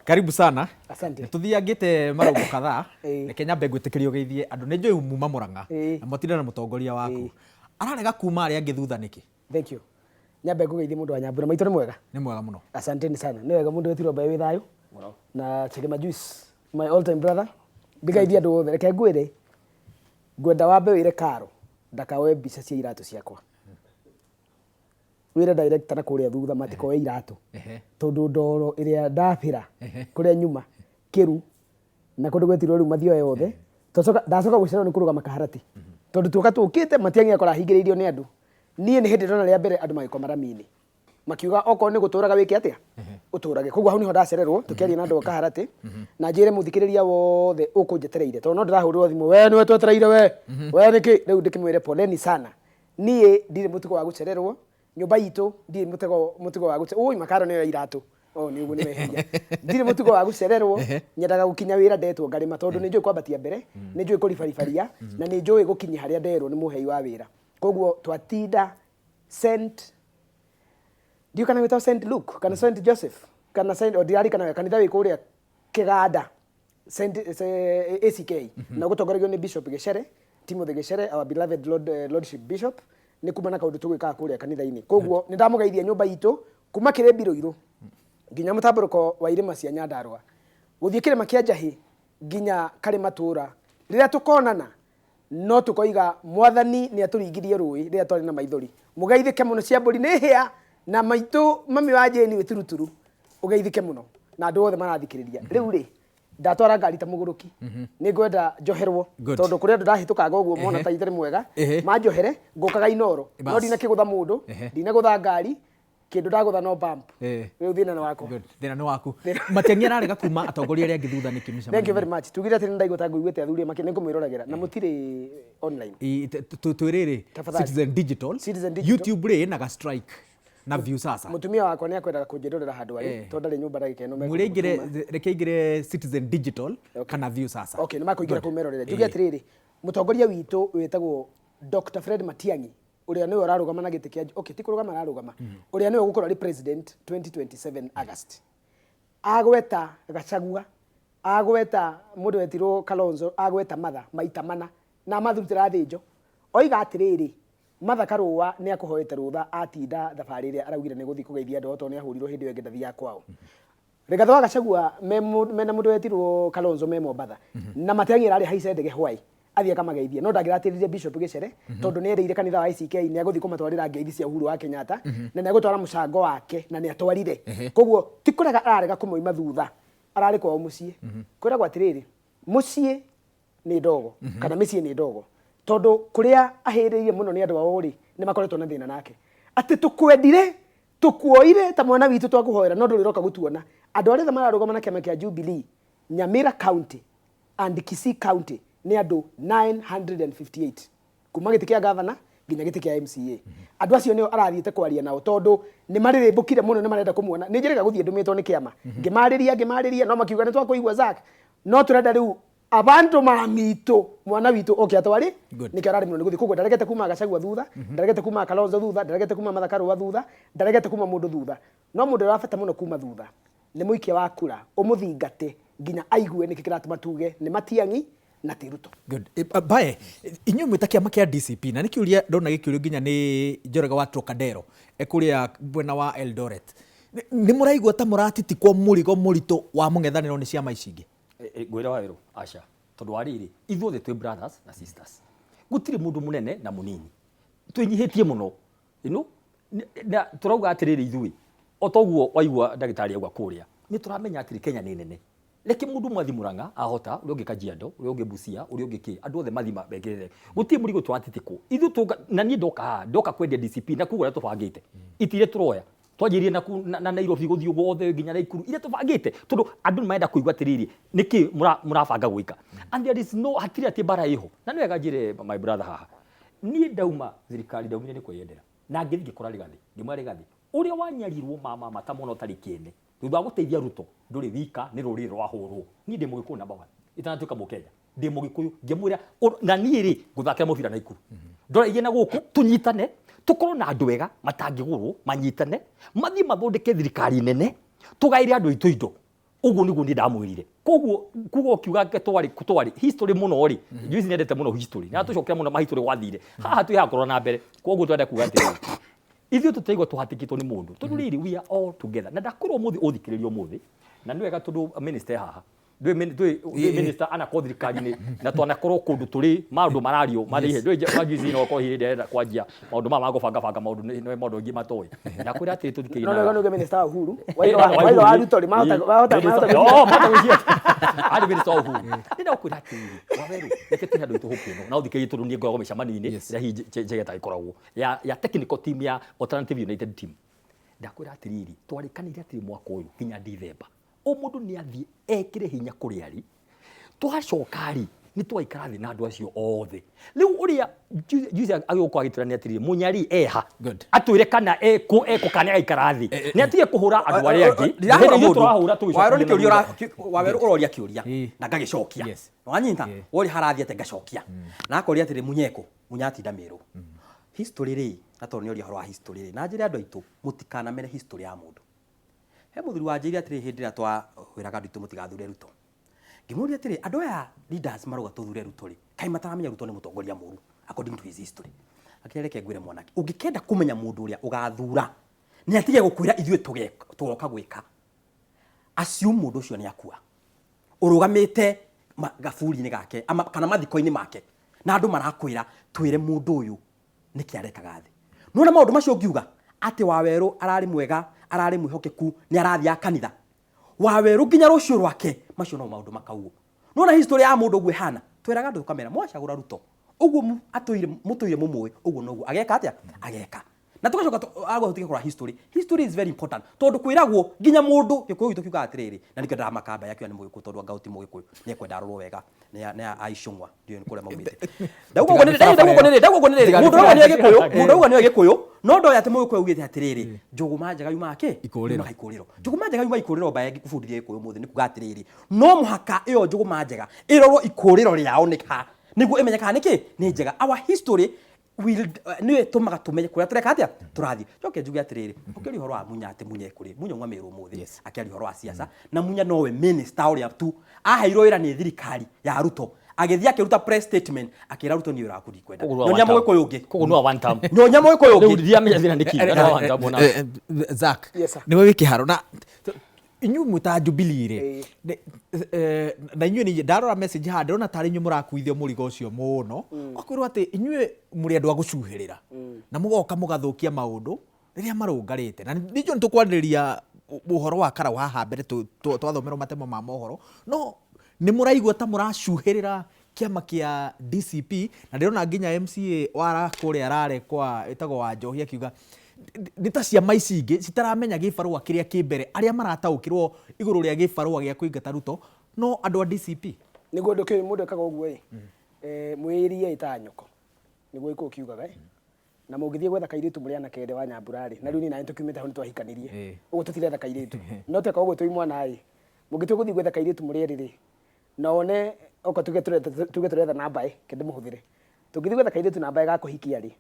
karibu sana asante tuthiangite marogo kadhaa reke nyambe gwitikirio geithie andu ni njoi muma Murang'a na matinda na mutongoria waku ararega kuma ari angithutha niki thank you nyambe ngugeithie mundu wa Nyambura maitho ni mwega muno asante sana ni wega mundu wetirwo bae withayo na Chegema Juice my all time brother ndigeithie andu othe reke ngwire ngwenda wambe wire Karo ndakawe mbica cia iratu ciakwa wire director na kuria thutha matikoe iratu tondu ndoro iria ndapira kuria nyuma kiru na kundu gwetirwo riu mathio yothe ndacoka gucererwo ni kurugama Kaharati tondu tuka tukite matiangia kora hingiriirio ni andu nie ni hindi ndona ria mbere andu magiko marami-ini makiuga oko ni guturaga wiki atia uturage koguo hau niho ndacererwo tukiaria na andu Kaharati na njire muthikiriria wothe ukunjetereire tondu no ndirahurirwo thimu we niwe twetereire we niki riu ndikimwire poleni sana nie ndire mutugo wa gucererwo nyumba itu ndire mutugo wa gucererwo ui makaro ni iratu ni ugu ni mehia ndire mutugo wa gucererwo nyendaga gukinya wira ndetwo ngarima tondu ni njui kwambatia mbere ni njui kuribaribaria na ni njui gukinya haria nderwo ni muhei wa wira koguo twatinda St Dio kana without St Luke kana St Joseph kana St Odiari kana kanitha wi kuria Kiganda St ACK na gutongoregio ni Bishop Gichere Timothy Gichere our beloved lordship bishop ni kumana kaundu tugwika kuria kanitha-ini koguo ni ndamugeithia nyumba itu kuma kirembiro iru nginya mutamburuko wa irima cia Nyandarua guthie kirima kia Njahi nginya Karimatura riria tukonana no tukoiga mwathani ni aturingirie rui riria twari na maithori mugeithike muno cia mburi ni hia na maitu mami wa Jeni wituruturu ugeithike muno na andu othe marathikiriria riu ri ndatwara ngari ta muguruki ni ngwenda njoherwo tondu kuria andu ndahitukaga uguo mona ta itari mwega manjohere ngukaga Inoro no ndina kigutha mundu ndina gutha ngari kindu ndagutha no bump riu thina ni wako thina ni waku matiangia ararega kuma atongoria aria angithutha niki micama thank you very much tugire ati ndaigota nguigwete athuri make ni ngumwiroragera na mutiri online twiriri Citizen Digital YouTube ri na ga strike na view sasa mutumia wakwa ni akwendaga kunjirorera handu ari tondu ri nyumba ndagika ino mwire ingire reke ingire Citizen Digital kana view sasa okay ni makuingira kumerorera juge atiriri mutongoria witu wetagwo Dr. Fred Matiang'i uria niwe ararugama na giti kia okay tikurugama ararugama uria niwe gukorwo ari president 2027 August agweta Gachagua agweta mundu wetirwo Kalonzo agweta Matha maita mana na mathutira thinjo oiga atiriri Matha Karua ni akuhoete rutha atinda thabari iria araugire ni guthii kugeithia andu oto ni ahurirwo hindi yo ngedathia kwao Rigathi wa Gachagua mena mundu wetirwo Kalonzo me Mombatha na Matiang'i ari haice ndege hwai athia kamageithia no ndagiratirire Bishop Gichere tondu ni ereire kanitha wa ICK ni aguthii kumatwarira ngeithi cia Uhuru wa Kenyatta na ni agutwara mucango wake na ni atwarire koguo tikurega ararega kumoima thutha arari kwao mucii kwira gwa atiriri mucii nĩ ndogo kana mĩciĩ nĩ ndogo tondu kuria ahĩrĩirie mũno nĩ andũ ao rĩ nĩ makoretwo na thĩna nake atĩ tũkwendire tũkuoire ta mwana witũ twakũhoera no ndũrĩroka gũtuona andũ arĩa mararũgama na kĩama kĩa Jubilee Nyamira County and Kisii County nĩ andũ 958 kuma gĩtĩ kĩa governor nginya gĩtĩ kĩa MCA andũ acio nĩo arathiĩte kwaria nao tondu nĩ marĩrĩmbũkire mũno nĩ marenda kũmuona nĩ njĩrĩga gũthiĩ ndũmĩtwo nĩ kĩama ngĩmarĩria no makiuga nĩ twakũigua Zack no tũrenda rĩu abantu mamitũ mwana witũ oke atwari nĩkĩo ararĩ mũno nĩ gũthiĩ koguo ndaregete kuma Gachagua thutha ndaregete kuma Kalonzo thutha ndaregete kuma Martha Karua thutha ndaregete kuma mũndũ thutha no mũndũ ũrabata mũno kuma thutha nĩ mũikia wa kura ũmũthingate nginya aigue nĩkĩ kĩratũma tuge nĩ Matiang'i na ti Ruto. Good. Bae, inyuĩ mwĩta kĩama kĩa DCP na nĩ kĩũria ndona gĩkĩũrio nginya nĩ Njoroge wa Trocadero ekũrĩa mwena wa Eldoret. Nĩ mũraigua ta mũratitikwo mũrigo mũritũ wa mũng'ethanĩro nĩ ciama ici ingĩ? Ngwĩra Waweru aca tondũ wa rĩrĩ ithuothe twĩ brothers na sisters gũtirĩ mũndũ mũnene na mũnini twĩnyihĩtie mũno na tũrauga atĩrĩrĩ ithuĩ o toguo waigua ndagĩtarĩ auga kũrĩa nĩ tũramenya atĩrĩ Kenya nĩ nene reke mũndũ mwathi Murang'a ahota ũrĩa ũngĩ Kajiado ũrĩa ũngĩ Busia ũrĩa ũngĩ kĩ andũ othe mathima begerere gũtirĩ mũrigo twatitikwo ithuĩ na niĩ ndoka kwendia DCP na kuga tũbangĩte itire tũroya twanjirie na Nairobi gũthiĩ guothe nginya Naikuru ile tũbangĩte tondũ andũ marenda kũigua atĩrĩrĩ nĩkĩ mũrabanga gwĩka and there is no hatirĩ atĩ bara ĩho na nĩ wega njĩre my brother haha niĩ ndauma thirikari ndaumire nĩ kwĩyendera na ngĩthiĩ ngĩkora Rigathĩ ngĩmwĩra Rigathĩ ũrĩa wanyarirwo mama mata mũno tarĩ kĩene thutha wa gũteithia Ruto ndũrĩ wika nĩ rũrĩrĩ rwahũrwo niĩ ndĩ Mũgĩkũyũ number 1 itanatuĩka Mũkenya ndĩ Mũgĩkũyũ ngĩmwĩra na niĩ rĩ ngũthakĩra mũbira Naikuru ndoraigĩ na gũkũ tũnyitane tukorwo na andũ ega matangĩgũrwo manyitane mathiĩ mathondeke thirikari nene tũgaire andũ aitũ indo ũguo nĩguo niĩ ndamwĩrire koguo kiuga twarĩ history mũno rĩ juice nĩendete mũno history na tũcokera mũno mahistory gwathire haha twĩ hakorwo na mbere koguo twende kuga atĩrĩrĩ ithuĩ tũtaigua tũhatĩkĩtwo nĩ mũndũ tondũ rĩrĩ we are all together na ndakorwo mũthĩ ũthikĩrĩrio mũthĩ na nĩ wega tondũ minister haha ndwĩ minister anakorwo thirikari-inĩ na twanakorwo kũndũ tũrĩ maũndũ marario marĩhe ndwĩ majuici no kwa hĩndĩ ndĩrenda kwanjia maũndũ maya magũbangabanga maũndũ ingĩ matoĩ na kwĩra atĩrĩ tũthikĩrĩrie no minister wa Uhuru wailo wa Ruto mahota ari minister wa Uhuru nĩ ndakwĩra atĩrĩ Waweru reke tũhe andũ aitũ hope ĩno na ũthikĩrĩrie tondũ niĩ ngoragwo mĩcemanio-inĩ ĩrĩa hihi Njegeta ĩkoragwo ya technical team ya Alternative United Team ndakwĩra atĩrĩrĩ twarĩkanĩire atĩrĩ mwaka ũyũ nginya December o mũndũ nĩ athiĩ ekĩre hinya kũrĩa arĩ twacoka rĩ nĩ twaikara thĩ na andũ acio othe rĩu ũrĩa juice agĩũka agĩtũrania atĩrĩrĩ Mũnyari eha atwĩre kana eko kana agaikara thĩ nĩ atige kũhũra andũ arĩa angĩ Waweru ũroria kĩũria na ngagĩcokia wanyita wori harathiĩ atĩ ngacokia na akoria atĩrĩ Munyatinda Mĩrũ history rĩ na tondũ nĩ ũria horo wa history rĩ na njĩra andũ aitũ mũtikanamere history ya mũndũ he mũthuri wanjĩrire atĩrĩ hĩndĩ ĩrĩa twawĩraga andũ aitũ mũtigathure Ruto ngĩmũria atĩrĩ andũ aya leaders marauga tũthure Ruto rĩ kaĩ mataramenya Ruto nĩ mũtongoria mũru according to his history akĩreke ngwĩre mwanake ũngĩkenda kũmenya mũndũ ũrĩa ũgathura nĩ atige gũkwĩra ithuĩ tũgoka gwĩka assume mũndũ ũcio nĩ akua ũrũgamĩte gaburi-inĩ gake kana mathiko-inĩ make na andũ marakwĩra twĩre mũndũ ũyũ nĩkĩ arekaga thĩ nona maũndũ macio ngiuga atĩ Waweru ararĩ mwega ararĩ mwĩhokeku nĩ arathiĩ kanitha Waweru nginya rũciũ rwake macio no maũndũ makauo nona history ya mũndũ ũguo hana twĩraga andũ kamera mwacagũra Ruto ũguo mũtũire mũmũĩ ũguo noguo ageka atĩa ageka na tũgacoka agũtuĩka kũra history is very important tondũ kwĩragwo nginya mũndũ gĩkũyũ gitũ kiuga atĩrĩrĩ na nĩkĩo ndamakamba yakĩo nĩ Mũgĩkũyũ tondũ anga ũti Mũgĩkũyũ nĩ ekwenda arorwo wega nĩ aicũngwa ndio kũrĩa maumĩte ndaugo nĩ Gĩkũyũ no ndoya atĩ Mũgĩkũyũ augĩte atĩrĩrĩ Njũgũma njega yuma Ikũrĩro Njũgũma njega yuma Ikũrĩro mbaye ngĩkũbundithia Gĩkũyũ mũthĩ nĩ kuga atĩrĩrĩ no mũhaka ĩyo Njũgũma njega ĩrorwo Ikũrĩro rĩao nĩka nĩguo ĩmenyekaga nĩkĩ nĩ njega our history niwe tumaga tumenye kuria tureka atia turathi njoke njuge atiriri ukiri horo wa Munya ati Munya kuri Munya ngwa Meru muthi akiri horo wa siasa na Munya nowe minister uria tu aheirwo wira ni thirikari ya Ruto agithia akiruta press statement akira Ruto ni wira kuri kwenda nyonya Mũgĩkũyũ ũngĩ koguo no one time nyonya Mũgĩkũyũ ũngĩ ndia menya thina niki no one time na Zack niwe wiki haro na inyu muta Jubilee ri na inyu ni ndarora message ha ndona tari inyu murakuithio mũrigo ũcio mũno akwirwo ati inyu muri andu agucuhirira na mugoka mugathukia maundu riria marungarite na nijo ntukwaririria uhoro wa Karaũ haha mbere twathomerwo matemo ma mohoro no ni muraigua ta muracuhirira kiama kia DCP na ndirona nginya MCA wara kuria arare kwa itago wa Njohi akiuga ndita cia maici ingi citaramenya gibarua kiria kimbere aria marataukirwo iguru ria gibarua gia kuingata Ruto no andu a DCP niguo ndukiu mundu ekaga uguo mwirie itanyoko niguo iko kiugaga na mungithie gwetha kairitu muri ana kende wa Nyamburari na riu ni nae tukiumite hau twahikanirie uguo tutiretha kairitu no teka uguo twi mwana mungithie guthie gwetha kairitu muri riri na one oko tuge turetha namba kende muhuthire tungithie gwetha kairitu namba ga kuhikia ri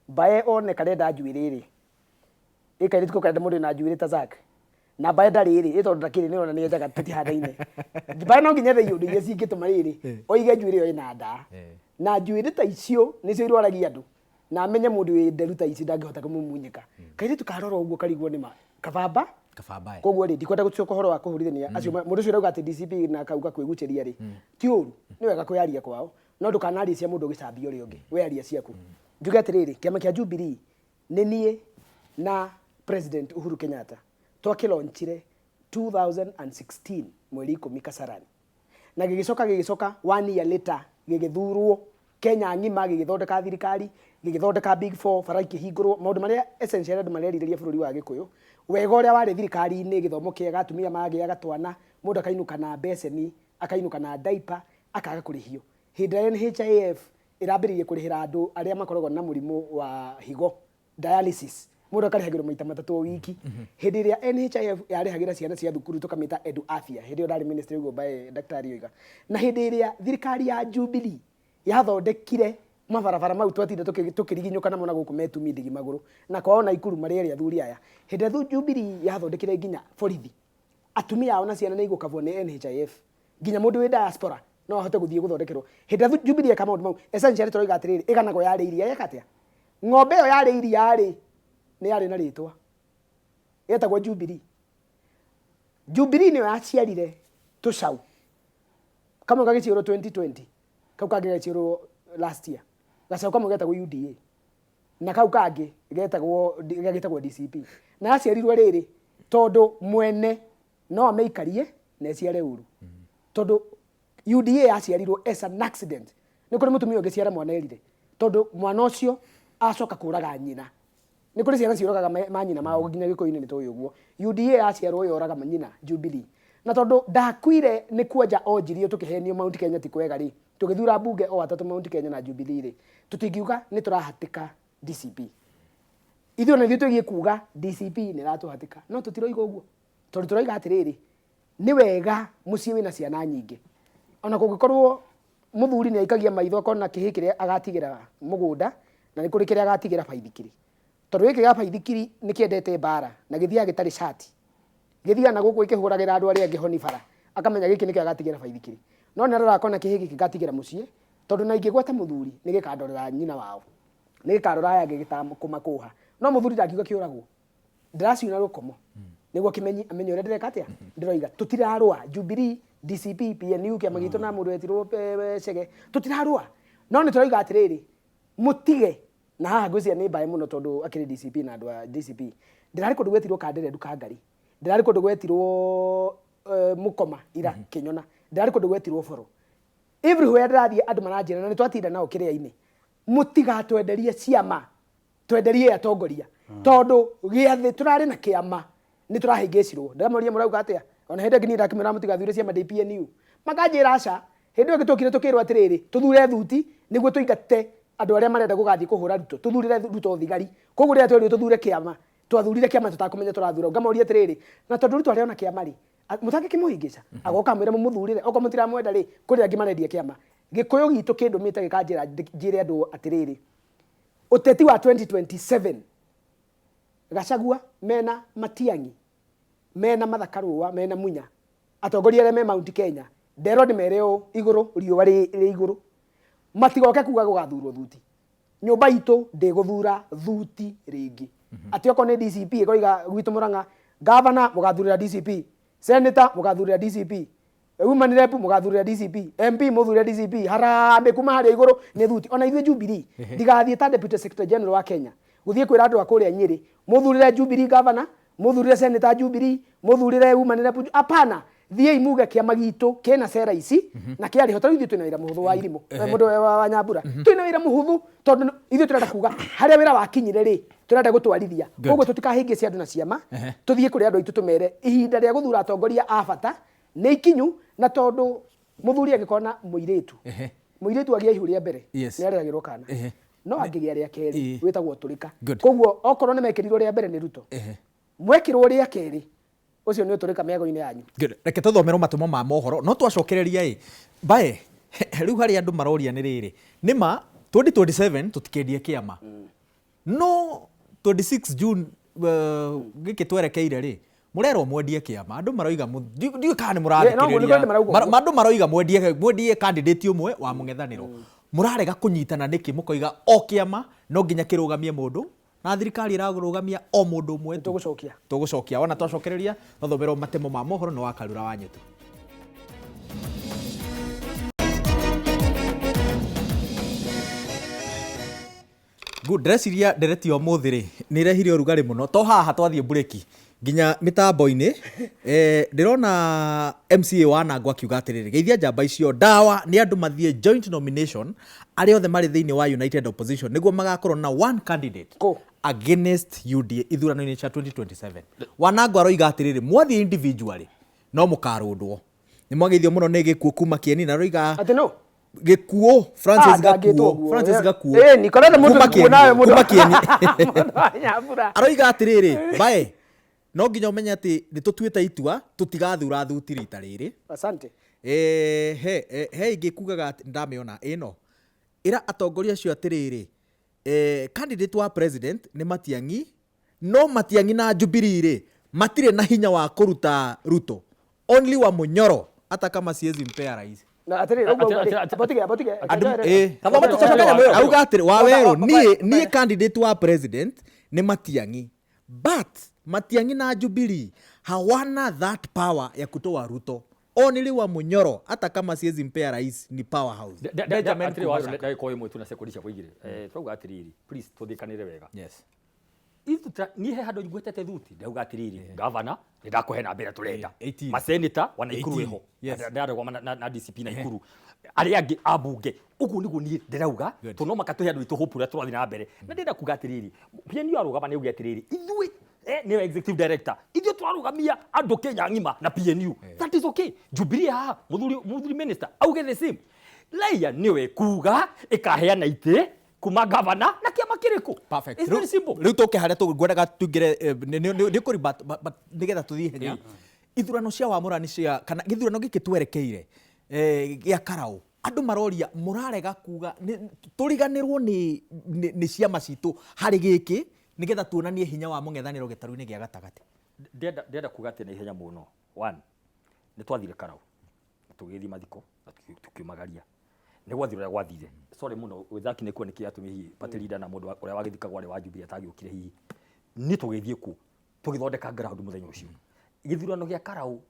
bae one karenda njuiriri ikairitu ko karenda mundu na njuiri ta Zack na bae ndari ri ito ndakiri ni ona ni njaga tutihanda-ine bae no nginya thei undu iria cingituma riri oige njuiri yo ina nda na njuiri ta icio nicio irwaragia andu na amenye mundu wi nderu ta ici ndangihota kumumunyika kairitu karora uguo karigwo ni ma kabamba koguo ri ndikwenda gucoka horo wa kuhurithania acio mundu ucio rauga ati DCP na kauga kwiguceria ri ti uru ni wega kuyaria kwao no ndukanaria cia mundu gicambio ri ungi we aria ciaku njuge atiriri kiama kia Jubilee ni nie na President Uhuru Kenyatta twakilonchire 2016 mweri 10 Kasarani na gigicoka 1 year later gigithurwo Kenya ngima gigithondeka thirikari gigithondeka Big 4 faraiki hingurwo maundu maria essential andu marerireria bururi wa Gikuyu wega uria wari thirikari-ini githomo kiega atumia magiaga twana mundu akainuka na beseni akainuka na diaper akaga kurihio hindi NHIF irambiririe kurihira andu aria makoragwo na murimu wa higo dialysis mundu akarihagirwo maita matatu wiki hindi iria NHIF yarihagira ciana cia thukuru tukamita edu afya hindi yo ndari ministry go by daktari Oiga na hindi iria thirikari ya Jubilee yathondekire mabarabara mau twatinda tukiriginyuka namo na guku metumi ndigi maguru na kwaona ikuru mari ria thuri aya hindi Jubilee yathondekire nginya borithi atumia ao na ciana ni igukavwo ni NHIF nginya mundu wi diaspora no ahote guthie guthondekerwo hindi Jubilee eka maundu mau essentially turoiga atiriri iganago yari iria yekatia ng'ombe yo yari iria ri ni yari na ritwa yetagwo Jubilee ni yaciarire tucau kama gagiciro 2020 kau kage gagiciro last year gacau kama getagwo UDA na kau kage getagwo DCP na yaciarirwe riri tondu mwene no ameikarie na ciare uru tondu UDA yaciarirwo as an accident ni kuri mutumia ungiciara mwana erire tondu mwana ucio acoka kuraga nyina ni kuri ciana ciorogaga manyina mao nginya Gikuyu-ini ni toyo guo UDA yaciarwo yoraga manyina Jubilee na tondu ndakwire ni kuoja onjirio tukihenio Mount Kenya ti kwega ri tugithura bunge o atatu Mount Kenya na Jubilee ri tutingiuga ni turahatika DCP ithu na thitu kuga DCP ni ratuhatika no tutiroiga uguo tondu turoiga atiriri ni wega mucii wina ciana nyingi ona kungikorwo muthuri ni aikagia maitho akona kihi kiria agatigira mugunda na ni kuri kiria agatigira baithikiri tondu giki ga baithikiri ni kiendete bara na githia gitari shati githia na guku ikihuragira andu aria angi honi bara akamenya giki ni kia gatigira baithikiri no nero rakona kihi giki gatigira mucii tondu na ingigwata muthuri ni gikandorera nyina wao ni gikarora yangi gitakumakuha no muthuri ndakiuga kiuragwo ndiraciuna rukomo niguo kimenyi amenye uria ndireka atia ndiroiga tutirarua Jubilee DCP PNU kia magito na mundu etirwo Chege tutirarua no ni turoiga atiriri mutige na haha ngwiciria ni mbae muno tondu akiri DCP na andu a DCP ndirari kundu gwetirwo Kandere nduka ngari ndirari kundu gwetirwo Mukoma ira Kinyona ndirari kundu gwetirwo Boro everywhere ndirathie andu maranjira na ni twatinda nao kiria-ini mutiga twenderie ciama twenderie atongoria tondu giathi turari na kiama ni turahingicirwo ndamoria murauga atia ona hende ngini ndakimera mutiga thure ciama DPNU makanjira aca hindi yo gitukire tukirwo atiriri tuthure thuti niguo tuingate andu aria marenda gugathie kuhura Ruto tuthurire Ruto thigari koguo ria tweri tuthure kiama twathurire kiama tutakumenya turathura ngamoria atiriri na tondu Ruto aria ona kiama ri mutangi kimuhingica agoka mwira mumuthurire oko mutira mwenda ri kuri angi marendia kiama Gikuyu gitu kindumite gikanjira njire andu atiriri uteti wa 2027 Gachagua mena Matiang'i mena Mathakarũa mena Munya atongoria aria me Mount Kenya ndero ni mereo iguru riũa ri iguru matigoke kuga gugathurwo thuti nyumba itu ndiguthura thuti ringi ati oko ni DCP ikoiga gwitu Murang'a governor mugathurira DCP senator mugathurira DCP women rep mugathurira DCP MP muthurira DCP harambe kuma haria iguru ni thuti ona ithuĩ Jubilee ndigathie ta deputy secretary general wa Kenya guthie kwira andu akuria Nyeri muthurire Jubilee governor muthurire senator Jubilee muthurire women rep apana thiei muge kĩama gitũ kĩna cera ici na kĩarĩ ho, tondũ ithuĩ twĩna wĩra mũhũthũ wa irimũ mũndũ wa Nyambura twĩna wĩra mũhũthũ tondũ ithuĩ tũrenda kuga harĩa wĩra wakinyire rĩ tũrenda gũtwarithia, koguo tũtikahĩngie ciandũ na ciama tũthiĩ kũrĩ andũ aitũ tũmere ihinda rĩa gũthura atongoria a bata nĩ ikinyu, na tondũ mũthuri angĩkorwo na mũirĩtu agĩa ihu rĩa mbere nĩ areragĩrwo kana no angĩgĩa rĩa kerĩ wĩtagwo ũtũrĩka, koguo okorwo nĩ mekerirwo rĩa mbere nĩ Ruto mwekirwo rĩa kerĩ ucio nĩ ũtũrĩka mĩago-inĩ yanyu. Reke tũthomero matumo ma mohoro no twacokereria bae rĩu harĩa andũ maroria nĩ rĩrĩ nĩma 2027 tũtikendie kĩama no 26 June gĩkĩ twerekeire rĩ mũrerwo mwendie kĩama, andũ maroiga ndiũ kana nĩ mũrathikĩrĩria andũ maroiga mwendie candidate ũmwe wa mũng'ethanĩro mũrarega kũnyitana nĩkĩ mũkoiga o kĩama no nginya kĩrũgamie mũndũ na thirikari ĩrarũgamia o mũndũ ũmwe tũgũcokia ona twacokereria thomero matemo ma mohoro no wakarura wa Nyetu. Good dressiria ndereti o mũthĩ rĩ nĩ irehire ũrugarĩ mũno to haha twathiĩ bureki nginya mitambo-inĩ ndĩrona MCA wa Nangwa akiuga atĩrĩrĩ geithia njamba icio ndawa nĩ andũ mathiĩ joint nomination arĩa othe marĩ thĩinĩ wa United Opposition nĩguo magakorwo na one candidate against UDA ithurano-inĩ cia 2027. Wanangwa aroiga atĩrĩrĩ mwathiĩ individually no mũkarũndwo nĩ mwageithio mũno nĩ gĩkuũ kuma Kĩeni na roiga atĩ no gĩkuũ Francis Gakuo nikorete mũndũ kuo nawe mũndũ aroiga atĩrĩrĩ bae no nginya ũmenye atĩ nĩ tũtuĩte itua tũtigathura thuti rita rĩrĩ. Asante. He ingĩ kugaga ndamĩona ĩno ĩra atongoria acio atĩrĩrĩ candidate wa president nĩ Matiang'i no Matiang'i na Jubilee rĩ matirĩ na hinya wa kũruta Ruto only wa Munyoro hata kama siwezi mpea rais. Na atĩrĩrĩ auga atĩrĩ Waweru niĩ candidate wa president nĩ Matiang'i but Matiang'i na Jubilee hawana that power ya kutoa Ruto only wa Munyoro hata kama siwezi mpea rais ni powerhouse. Benjamin kwa imwe tunasekondisha kuigire twauga atiriri please tuthikanire wega. Yes ni he handå ngwetete thuti ndauga atiriri gavana ndakuhe na mbere turenda maseneta wanaikuru iho ndaragwa na DCP na ikuru ari angi abunge ugu niguo ni ndirauga to no makatuhe andu itu hope ria turathi na mbere na ndenda kuga atiriri PNU arugama ni ugi atiriri ithui ni executive director ithu twarugamia andu Kenya ngima na PNU that is okay. Jubilee ha muthuri minister auge the same laia niwe kuga ikaheana ite kuma gavana na kiama kiriko. Perfect. It's very simple. Riu toke haria tugwendaga tugire ni kuri nigetha tuthie henya ithurano cia wamũrani cia kana githurano giki twerekeire gia Karau andu maroria murarega kuga turiganirwo ni ciama citu hari giki nigetha tuonanie hinya wa mũng'ethanĩro gĩtarũ-inĩ gĩa gatagati. Ndenda kuga atĩ na ihenya mũno. One, nĩ twathire Karau tũgĩthiĩ mathiko na tukiumagaria nĩ gwathire gwathire sorry mũno wĩthaki nĩ kuo nĩ kĩatũmi hihi party leader na mũndũ ũrĩa wagĩthikagwo arĩ wa Jubilee atagĩũkire hihi nĩ tũgĩthiĩ ku tũgĩthondeka ground mũthenya ũcio gĩthurano gĩa Karau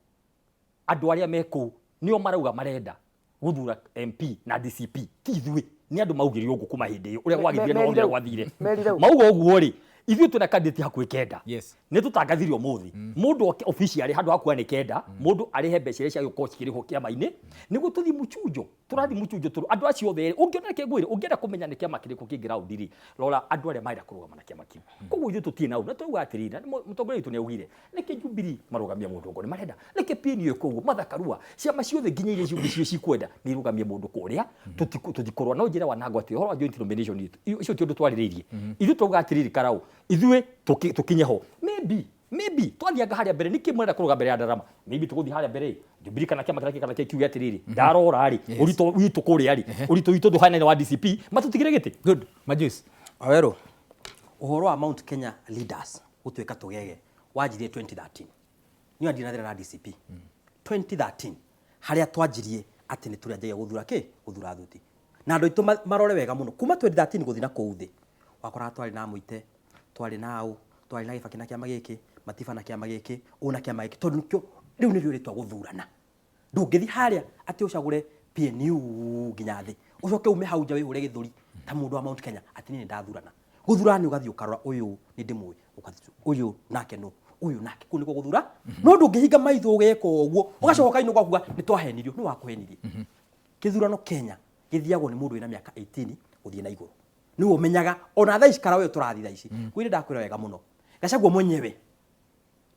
andũ arĩa mekũ nĩo marauga marenda guthura MP na DCP ti ithuĩ nĩ andũ maugire ũguo kuma hĩndĩ ĩyo ũrĩa gwagĩthire no ũrĩa gwathire mauga ũguo rĩ ithuĩ twĩna candidate hakuhĩ kenda nĩ tũtangathirio mũthĩ mũndũ officially handũ hakuhĩ nĩ kenda mũndũ arĩhe mbeca iria ciagĩkorwo cikĩrĩhwo kĩama-inĩ nĩguo tũthiĩ mũchunjo tũrathiĩ mũchunjo andũ acio othe ũngĩona kĩngwĩrĩ ũngĩenda kũmenya nĩ kĩama kĩrĩkũ kĩngĩ round rĩ rora andũ arĩa marenda kũrũgama na kĩama kĩu koguo ithuĩ tũtirĩ nao na twauga atĩrĩrĩ mũtongoria witũ nĩ augire nĩkĩ Jubilee marũgamia mũndũ ũngĩ marenda nĩkĩ PNU koguo mathakarua ciama ciothe nginya iria ciũngĩ cikwenda nĩ irũgamie mũndũ kũrĩa tũtikorwo no njĩra Wanangwa atĩ ũhoro wa joint nomination icio ti ũndũ twarĩrĩirie ithuĩ twauga atĩrĩrĩ Karau ithuĩ tukinye ho maybe twathianga haria mbere niki mwenda kuruga mbere ya Ndarama maybe tuguthi haria mbere Jubilee kana kiama kana kiuge atiriri ndarora ri urito witu kuria ri urito witu duhana wa DCP matutigire giti good Majus Awero uhoro wa Mount Kenya leaders utweka tugege wajirie 2013 niyo ndinathira na DCP 2013 haria twajirie ati ni turianjagia guthura thuti na andu itu marore wega muno kuma 2013 guthina kuuthi wakora twari na muite twari nao twari na Gibaki na kiama giki Matiba na kiama giki una kiama giki tondu nikyo riu ni ritwa guthurana ndungithi haria ati ucagure PNU nginya thi ucoke ume hau nja wihure githuri ta mundu wa Mount Kenya ati ni ndathurana guthurana ugathi ukarora uyu ni ndimwe uyu nake no uyu nake kuni guthura no ndungihinga maitho ugeka uguo ugacoka ino kwakuga ni twahenirio ni wakuhenirie kithurano Kenya githiagwo ni mundu wina miaka 18 guthie na iguru ni umenyaga ona thaa ici karawe turathi thaa ici kwire ndakwira wega muno Gachagua mwenyewe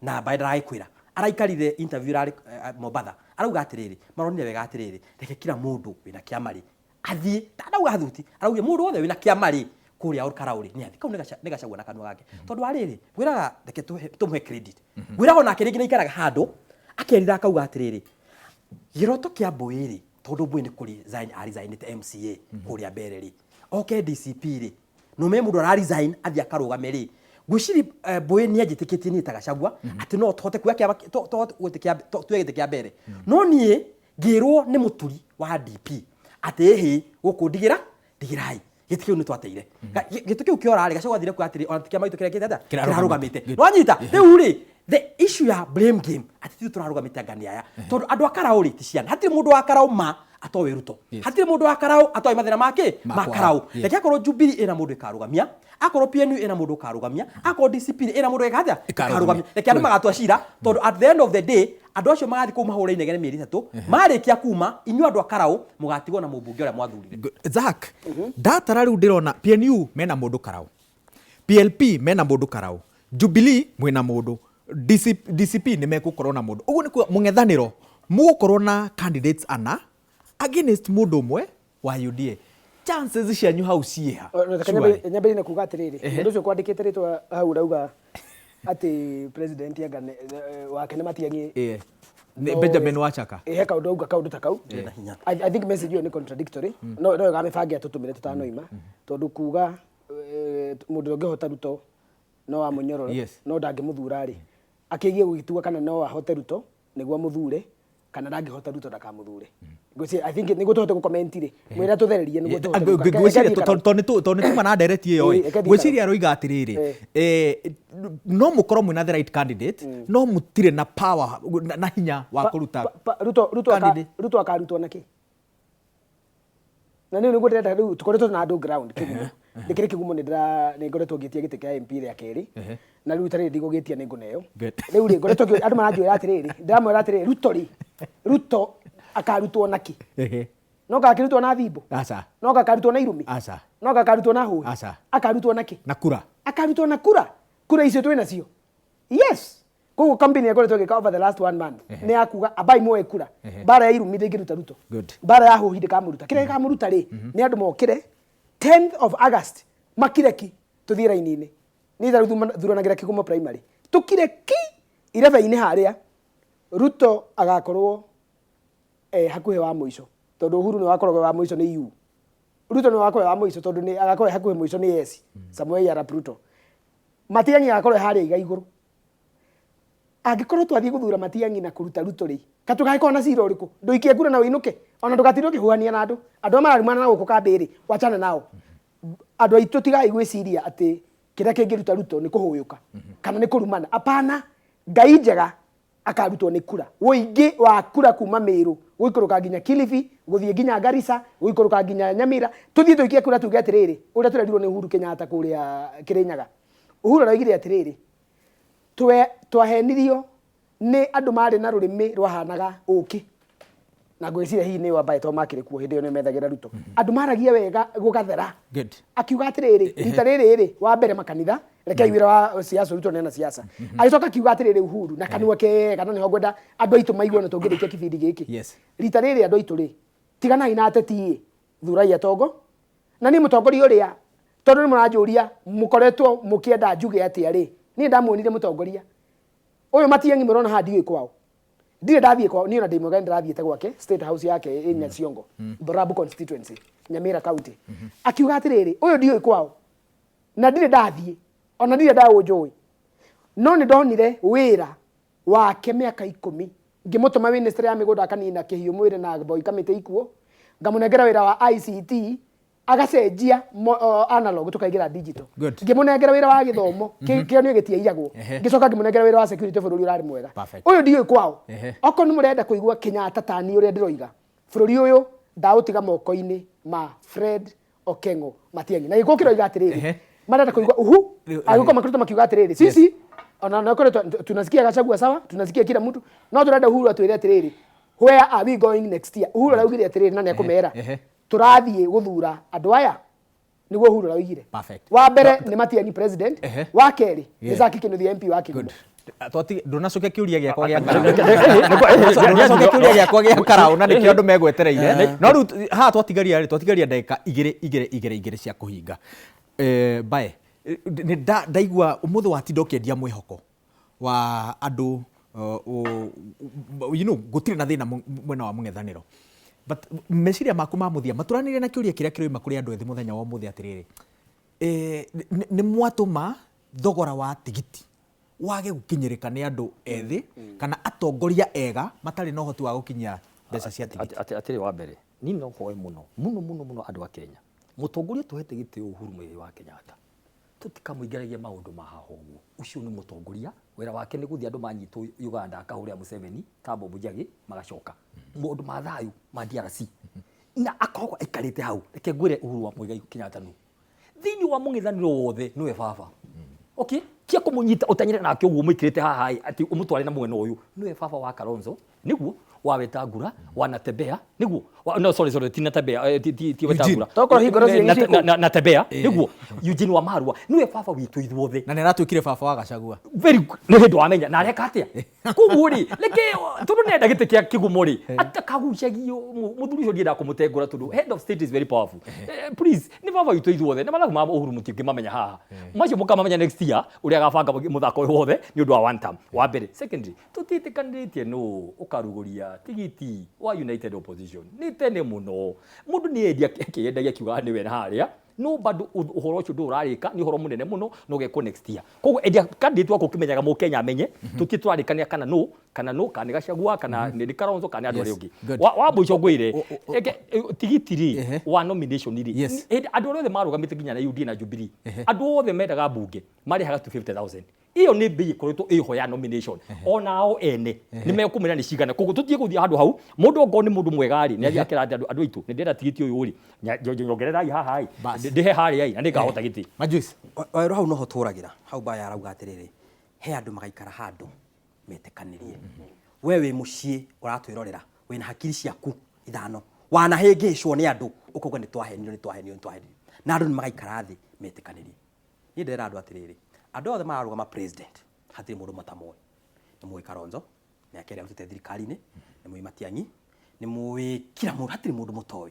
na baada raikwira araikarire interview rari Mombasa arauga atiriri maronire wega atiriri reke kila mundu wina kiamari athie ndauga thuti arauga mundu wothe wina kiamari kuria urkarauri ni athi kau ni Gachagua na kanwa gake tondu ariri gwiraga reke tumhe credit gwiraga nake ringi ikaraga handu akerira akauga atiriri giroto kia Mbuiri tondu Mbuiri ni kuri resign MCA kuria Bereri okay DCP ri no me mundu ara resign athia karuga ri gwiciri Mbuiri ni ajitikitie ni ta Gachagua ati no tote kuya kia twegete kia mbere no nie ngirwo ni muturi wa DP ati hi gukundigira ndigirai gitikiu ni twateire gitikiu kiora ri Gachagua thire ku atiri ona tikia maitu kiria kitata kirarugamite nwanyita riu ri the issue ya blame game ati turarugamite ngani aya tondu andu akarauri ti ciana hatiri mundu wa karau ma atowe Ruto hatiri mundu wa karau atowe mathina make makarau reke akorwo Jubilee ina mundu ikarugamia akorwo PNU ina mundu karugamia akorwo DCP ina mundu ikathia karugamia reke andu magatwa cira tondu at the end of the day andu acio magathi kuma hura inegene mieri 3 marikia kuma inyu andu akarau mugatigwo na mumbunge uria mwathurire Zack datara riu ndirona PNU mena mundu karau PLP mena mundu karau Jubilee mwena mundu DCP ni mekukorwo na mundu uguo ni mung'ethaniro mugukorwo na candidates ana against mundu umwe wa UDA chances cianyu hau cieha nyambere na kuga atiriri mundu ucio kwandikite ritwa hau rauga ati president yagane wake ni Matiang'i Benjamin Wachaka he kaundu auga kaundu ta kau I think message yo ni contradictory no gamebangia tutumire tutanoima tondu kuga mundu ngehota Ruto no amunyororo no ndangimuthura ri akigie gugituga kana no ahote Ruto niguo muthure kana ndangihota Ruto ndakamuthure ngwiciria I think niguo tuhote gucomment ri mwira tuthererie niguo tuhote ngwiciria toni tuma na direct iyo ngwiciria roiga atiriri no mukorwo mwina the right candidate no mutire na power na hinya wa kuruta Ruto akarutwo naki na niguo ndĩrenda rĩu tukoretwo na andũ ground kĩgumo ndĩkĩrĩ kĩgumo nĩ ngoretwo ngĩtia gĩtĩ kĩa MP rĩa kerĩ na rĩu tarĩ ndigũgĩtia nĩ ngũneo rĩu rĩ ngoretwo andũ maranjũra atĩrĩrĩ ndĩramwĩra atĩrĩrĩ Ruto akarutwo naki no gakĩrutwo na thimbo no gakarutwo na irumi no gakarutwo na hũi akarutwo naki na kura akarutwo na kura icio twĩ nacio yes koguo company yakoretwo gĩka over the last 1 month nĩ akuga abai moe kura bara ya irumi ndĩngĩruta Ruto bara ya hũhi ndĩkamũruta kĩrĩa gĩkamũruta rĩ nĩ andũ mokire 10th of August makireki tuthie raini-inĩ nĩ thuranagĩra Kĩgumo primary tukireki irebe-inĩ harĩa Ruto agakorwo hakuhĩ wa mũico tondu Uhuru nĩ wakoragwo wa mũico nĩ yu Ruto nĩ wakorwo wa mũico tondu nĩ agakorwo hakuhĩ mũico nĩ yes Samuel Arap Ruto Matiang'i agakorwo harĩa iga igũrũ angikorwo twathie guthura Matiang'i na kuruta Ruto ri katugaikorwo na cira ũrĩkũ ndũikie kura na wĩinũke ona ndũgatirwo kĩhuhania na andũ mararumana na gũkũ kambĩrĩ wachana nao andũ aitũ tigai gwĩciria atĩ kĩrĩa kĩngĩruta Ruto nĩ kũhũyũka kana nĩ kũrumana apana ngai njega akarutwo nĩ kura wũingĩ wa kura kuma Meru gũikũrũka nginya Kilifi gũthiĩ nginya Garissa gũikũrũka nginya Nyamira tũthiĩ tũikie kura tuge atĩrĩrĩ ũrĩa tũrerirwo nĩ Uhuru Kenyatta kũrĩa Kĩrĩnyaga Uhuru araugire atĩrĩrĩ twahenirio nĩ andũ marĩ na rũrĩmĩ rwahanaga ũkĩ na ngwĩciria hihi nĩ wambaye to makĩrĩ kuo hĩndĩ ĩyo nĩ methagĩra Ruto andũ maragia wega gũgathera akiuga atĩrĩrĩ rita rĩrĩ wa mbere makanitha reke wĩra wa siasa Ruto nena siasa agĩcoka akiuga atĩrĩrĩ Uhuru na kanua kega no nĩho ngwenda andũ aitũ maiguane tũngĩrĩkia kĩbindi gĩkĩ rita rĩrĩ andũ aitũ rĩ tiganai na ateti thurai atongo na nĩ mũtongoria ũrĩa tondũ nĩ mũranjũria mũkoretwo mũkĩenda njuge atĩa rĩ niĩ ndamuonire mũtongoria ũyũ Matiang'i mũrona haha ndiũĩ kwao ndirĩ ndathiĩ kwao niĩ ona ndĩ mwega nĩndĩrathiĩte gwake state house yake ĩ Nyaciongo Borabu constituency Nyamira county akiuga atĩrĩrĩ ũyũ ndiũĩ kwao na ndirĩ ndathiĩ ona ndirĩ ndaũnjũĩ no nĩ ndonire wĩra wake mĩaka 10 ngĩmũtũma ministry ya mĩgũnda akanina kĩhiũ mwĩrĩ na boy kamĩtĩ ikuo ngamũnengera wĩra wa ICT agacenjia analog tukaigĩra digital ngĩmũnengera wĩra wa gĩthomo kĩo nĩ gĩtiaiyagwo ngĩcoka ngĩmũnengera wĩra wa security bũrũri ũrarĩ mwega ũyũ ndiũĩ kwao okorwo nĩ mũrenda kũigua Kenyatta tani ũrĩa ndĩroiga bũrũri ũyũ ndaũtiga moko-inĩ ma Fred Okengo Matiang'i na gĩkũ kĩroiga atĩrĩrĩ marenda kũigua agĩkorwo makĩruta makiuga atĩrĩrĩ sisi ona kore tunasikia Gachagua sawa, tunasikia kila mtu no turenda Uhuru atwire atiriri where are we going next year. Uhuru araugire atiriri nani akumera turathie guthura andu aya niguo Uhuru araugire. Wa mbere ni Matiang'i president, wa keri ni Zaki Kinuthia MP wa Kigumo. Ndunacokia kiuria giakwa gia karau na nikio andu megwetereire no riu ha twatigaria ndagika igire cia kuhinga bae ni ndaigua umuthi watinda ukiendia mwihoko wa andu gutire na thina mwena wa mung'ethaniro but meciria maku ma muthia maturanire na kiuria kiria kiroima kuri andu ethi muthenya wa muthi atiriri ni mwatuma thogora wa tigiti wage gukinyirika ni andu ethi kana atongoria ega matari no hoti wa gukinyia mbeca cia tigiti atiri wa mbere ni no hoe muno andu a Kenya mutongoria tuhete giti Uhuru Muigai wa Kenyatta tutikamuingiragia maundu ma haho uguo ucio ni mutongoria wira wake ni guthia andu manyitwo Uganda akahuria Museveni Thabo Mbujagi magacoka maundu ma thayu ma DRC na akoragwo aikarite hau reke ngwire Uhuru wa Muigai Kenyatta nu thini wa mung'ethaniro wothe niwe baba okay kia kumunyita utanyire nake uguo mwikirite haha ati umutware na mwena uyu niwe baba wa Kalonzo niguo wa Wetangula wanatembea niguo no sorry tina tembea ti Wetangula tokoro hingoro na tembea niguo Eugene Wamalwa niwe baba witu ithuothe na neratwikire baba wa Gachagua very good ni hindu amenya na reka atia kuguo ri leke tundu nenda gite kia Kigumo ri atakagucagio muthuri ucio ndienda kumutengura tundu head of state is very powerful please ni baba witu ithuothe na mathagu ma Uhuru mutingi mamenya haha macio mukamamenya next year uria agabanga muthako wothe ni undu wa one term wa mbere secondary tutitikaniritie no ukaruguria tigiti wa United Opposition ni tene muno mundu ni endia kiendagia kiuga ni we na haria no bado uhoro ucio ndurarika ni uhoro munene muno no geko next year koguo endia candidate wako kimenyaga mu Kenya amenye tutitwarikania kana kana Gachagua kana ni Kalonzo kana andu ari ungi wa muico ngwire tigiti ri wa nomination ri andu othe marugamite nginya na UD na Jubilee andu othe mendaga bunge mari haga 250,000 iyo ni bei ikoretwo iho ya nomination onao ene ni mekumira ni cigana koguo tutie guthia handu hau mundu ongo ni mundu mwega ri ni athikira andu aitu ni ndenda tigiti uyu ri nyogererai haha ndihe hari ai na ndikahota giti majuice wairu hau no hoturagira hau baya arauga atiriri he andu magaikara handu metekanirie wewe mucii uratwirorera wina hakiri ciaku ithano wanahingicwo ni andu ukogo ni twahenio na andu ni magaikara thi metekanirie ni ndera andu atiriri andu othe mararugama president hatiri mundu matamoe ni mui Kalonzo ni akeria mutete thirikari-ini ni mui Matiang'i ni mui kila mundu hatiri mundu mutoi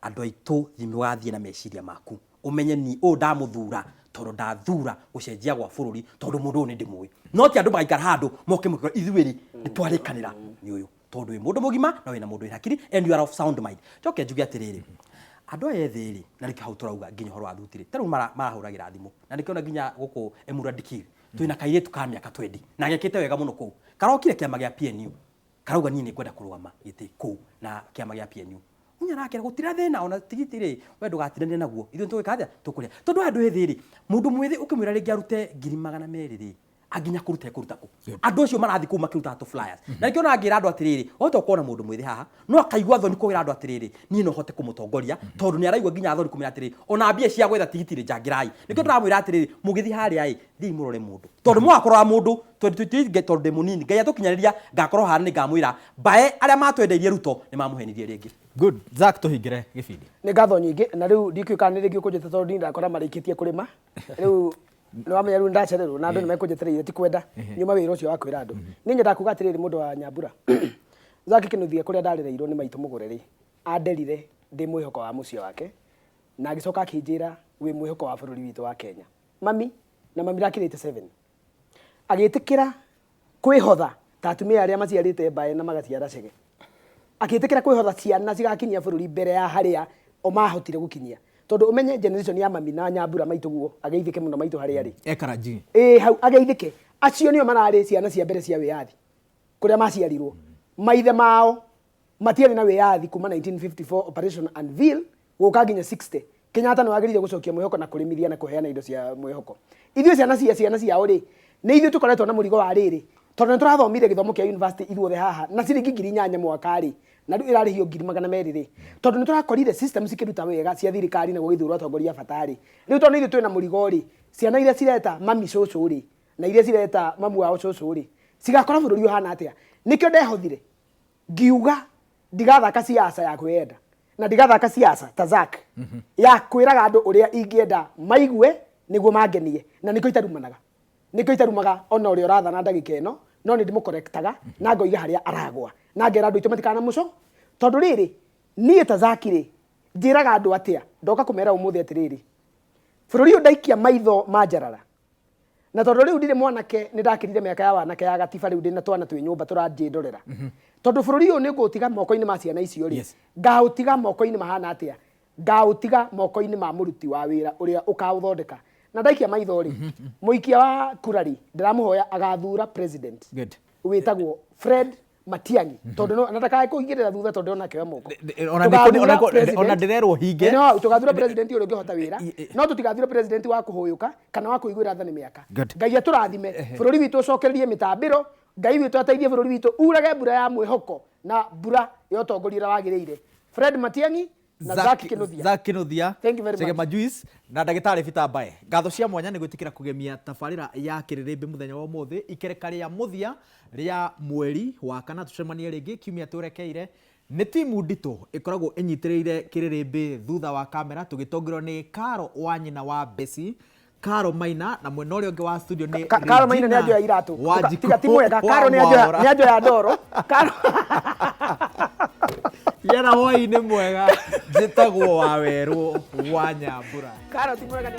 andu aitu thimi wathie na meciria maku umenye ni ndamuthura tondu ndathura gucenjia gwa bururi tondu mundu ni ndimui no ti andu magaikara handu moke mukiro ithuiri ni twarikanira ni uyu tondu wi mundu mugima na wina mundu hakiri and you are of sound mind joke njugi atiriri andu etheri na riki hau turauga nginya horo wa thutiri taru marahuragira thimu na nikiona nginya guku Emura Dikiri twina kairetu ka miaka 20 na gekite wega muno ku karokire kiama gia PNU karauga ni kwenda kurugama giti ku na kiama gia PNU unya nake gutira thina ona tigitire we ndugatirane naguo ithu twikathia tukuria tondu andu ethiri mundu mwithi ukimwira ringi arute 200,000 ri aginya kuruta ku andu acio marathi kuma kiruta to flyers na nikiona ngira andu atiriri oto kuona mundu mwithi haha no akaigwa thoni kuwira andu atiriri ni no hote kumutongoria tondu ni araigwa nginya thoni kumira atiriri ona mbia cia gwetha tigitire njangirai nikio turamwira atiriri mugithi haria ai thi murore mundu tondu mwakorwa mundu tondu de munini ngai atukinyariria ngakorwo hana ni ngamwira bae aria matwendeirie Ruto ni mamuhenirie ringi good Zak tuhingire gibindi ni ngatho nyingi na riu ndikiuka ni ringi ukujite tondu ndakora marikitie kurima riu no amenya riu ndacererwo na andu ni mekunjetereire ti kwenda nyuma wira ucio wa kwira andu ni nyenda kuga atiriri mundu wa Nyambura Zaki Kinuthia kuria ndarireirwo ni maitu mugureri anderire ndi mwihoko wa mucio wake na agicoka akinjira wi mwihoko wa bururi witu wa Kenya mami na mami rakirite 7 agitikira kwihotha ta atumia aria maciarite mbae na magaciara cege agitikira kwihotha ciana cigakinyia bururi mbere ya haria o mahotire gukinyia tondu umenye generation ya mami na Nyambura maitu guo ageithike muno maitu haria ri ekaraji hau ageithike acio nio marari ciana cia mbere cia wiathi kuria maciarirwo maithe mao matiari na wiathi kuma 1954 operation Anvil guka nginya 60 Kenyatta no agirire gucokia mwihoko na kurimithia na kuheana indo cia mwihoko ithio ciana cia uri ni ithio tukoretwo na murigo wa riri tondu ni turathomire githomo kia university ithuothe haha na ciringi 8,000 mwaka ri na riu irarihio 200,000 ri tondu ni turakorire system cikiruta wega cia thirikari na gugithura atongoria fatari riu tondu ithio twina murigo ri ciana iria cireta mami cucu ri na iria cireta mamu wao cucu ri cigakora bururi uhana atia nikio ndehothire ngiuga ndigathaka siasa ya kwenda na ndigathaka siasa ta Zack ya kwiraga andu uria ingienda maigue niguo mangenie na niko itarumaga ona uria urathana ndagika ino no ni ndimo correctaga na ngoiga haria aragwa na ngera andu itomatikana muco tondu riri nie ta Zack ri njiraga andu atia ndoka kumera umuthi atiriri bururi uyu ndaikia maitho manjarara na tondu riu ndire mwanake ni ndakirire miaka ya wanake ya gatiba riu ndina twana twi nyumba turanjindorera tondu bururi uyu ni ngutiga moko-ini ma ciana icio ri ngautiga moko-ini mahana atia ngautiga moko-ini ma muruti wa wira uria ukauthondeka na ndaikia maitho ri muikia wa kurari ndiramuhoya agathura president witagwo Fred Matiang'i tondu no nataka kuhingirira thutha tondu ona kewa moko ona ndirerwo hinge no tugathura president uria ngihota wira no tutigathura president wa kuhuyuka kana wa kuiguira thani miaka ngai aturathime bururi witu ucokererie mitambiro ngai witu ateithie bururi witu urage mbura ya mwihoko na mbura ya utongoria wagiriire Fred Matiang'i na Zack Kinuthia Chegema Juice na ndagitari Peter Mbae ngatho cia mwanya ni gwitikira kugemia tabarira ya kiririmbi muthenya wa umuthi ikereka ria muthia ria mweri wa kana tucemanie ringi kiumia turekeire ni timu ndito ikoragwo inyitiriire kiririmbi thutha wa kamera tugitongirwo ni Karo wa nyina wa Besi Karo Maina na mwena uria ungi wa studio ni Karo Maina ni ajoya iratu tiga timu wega Karo ni ajoya ndoro Karo yana hoi-ini mwega njitagwo wa Weru wa Nyambura Karo timu wega ni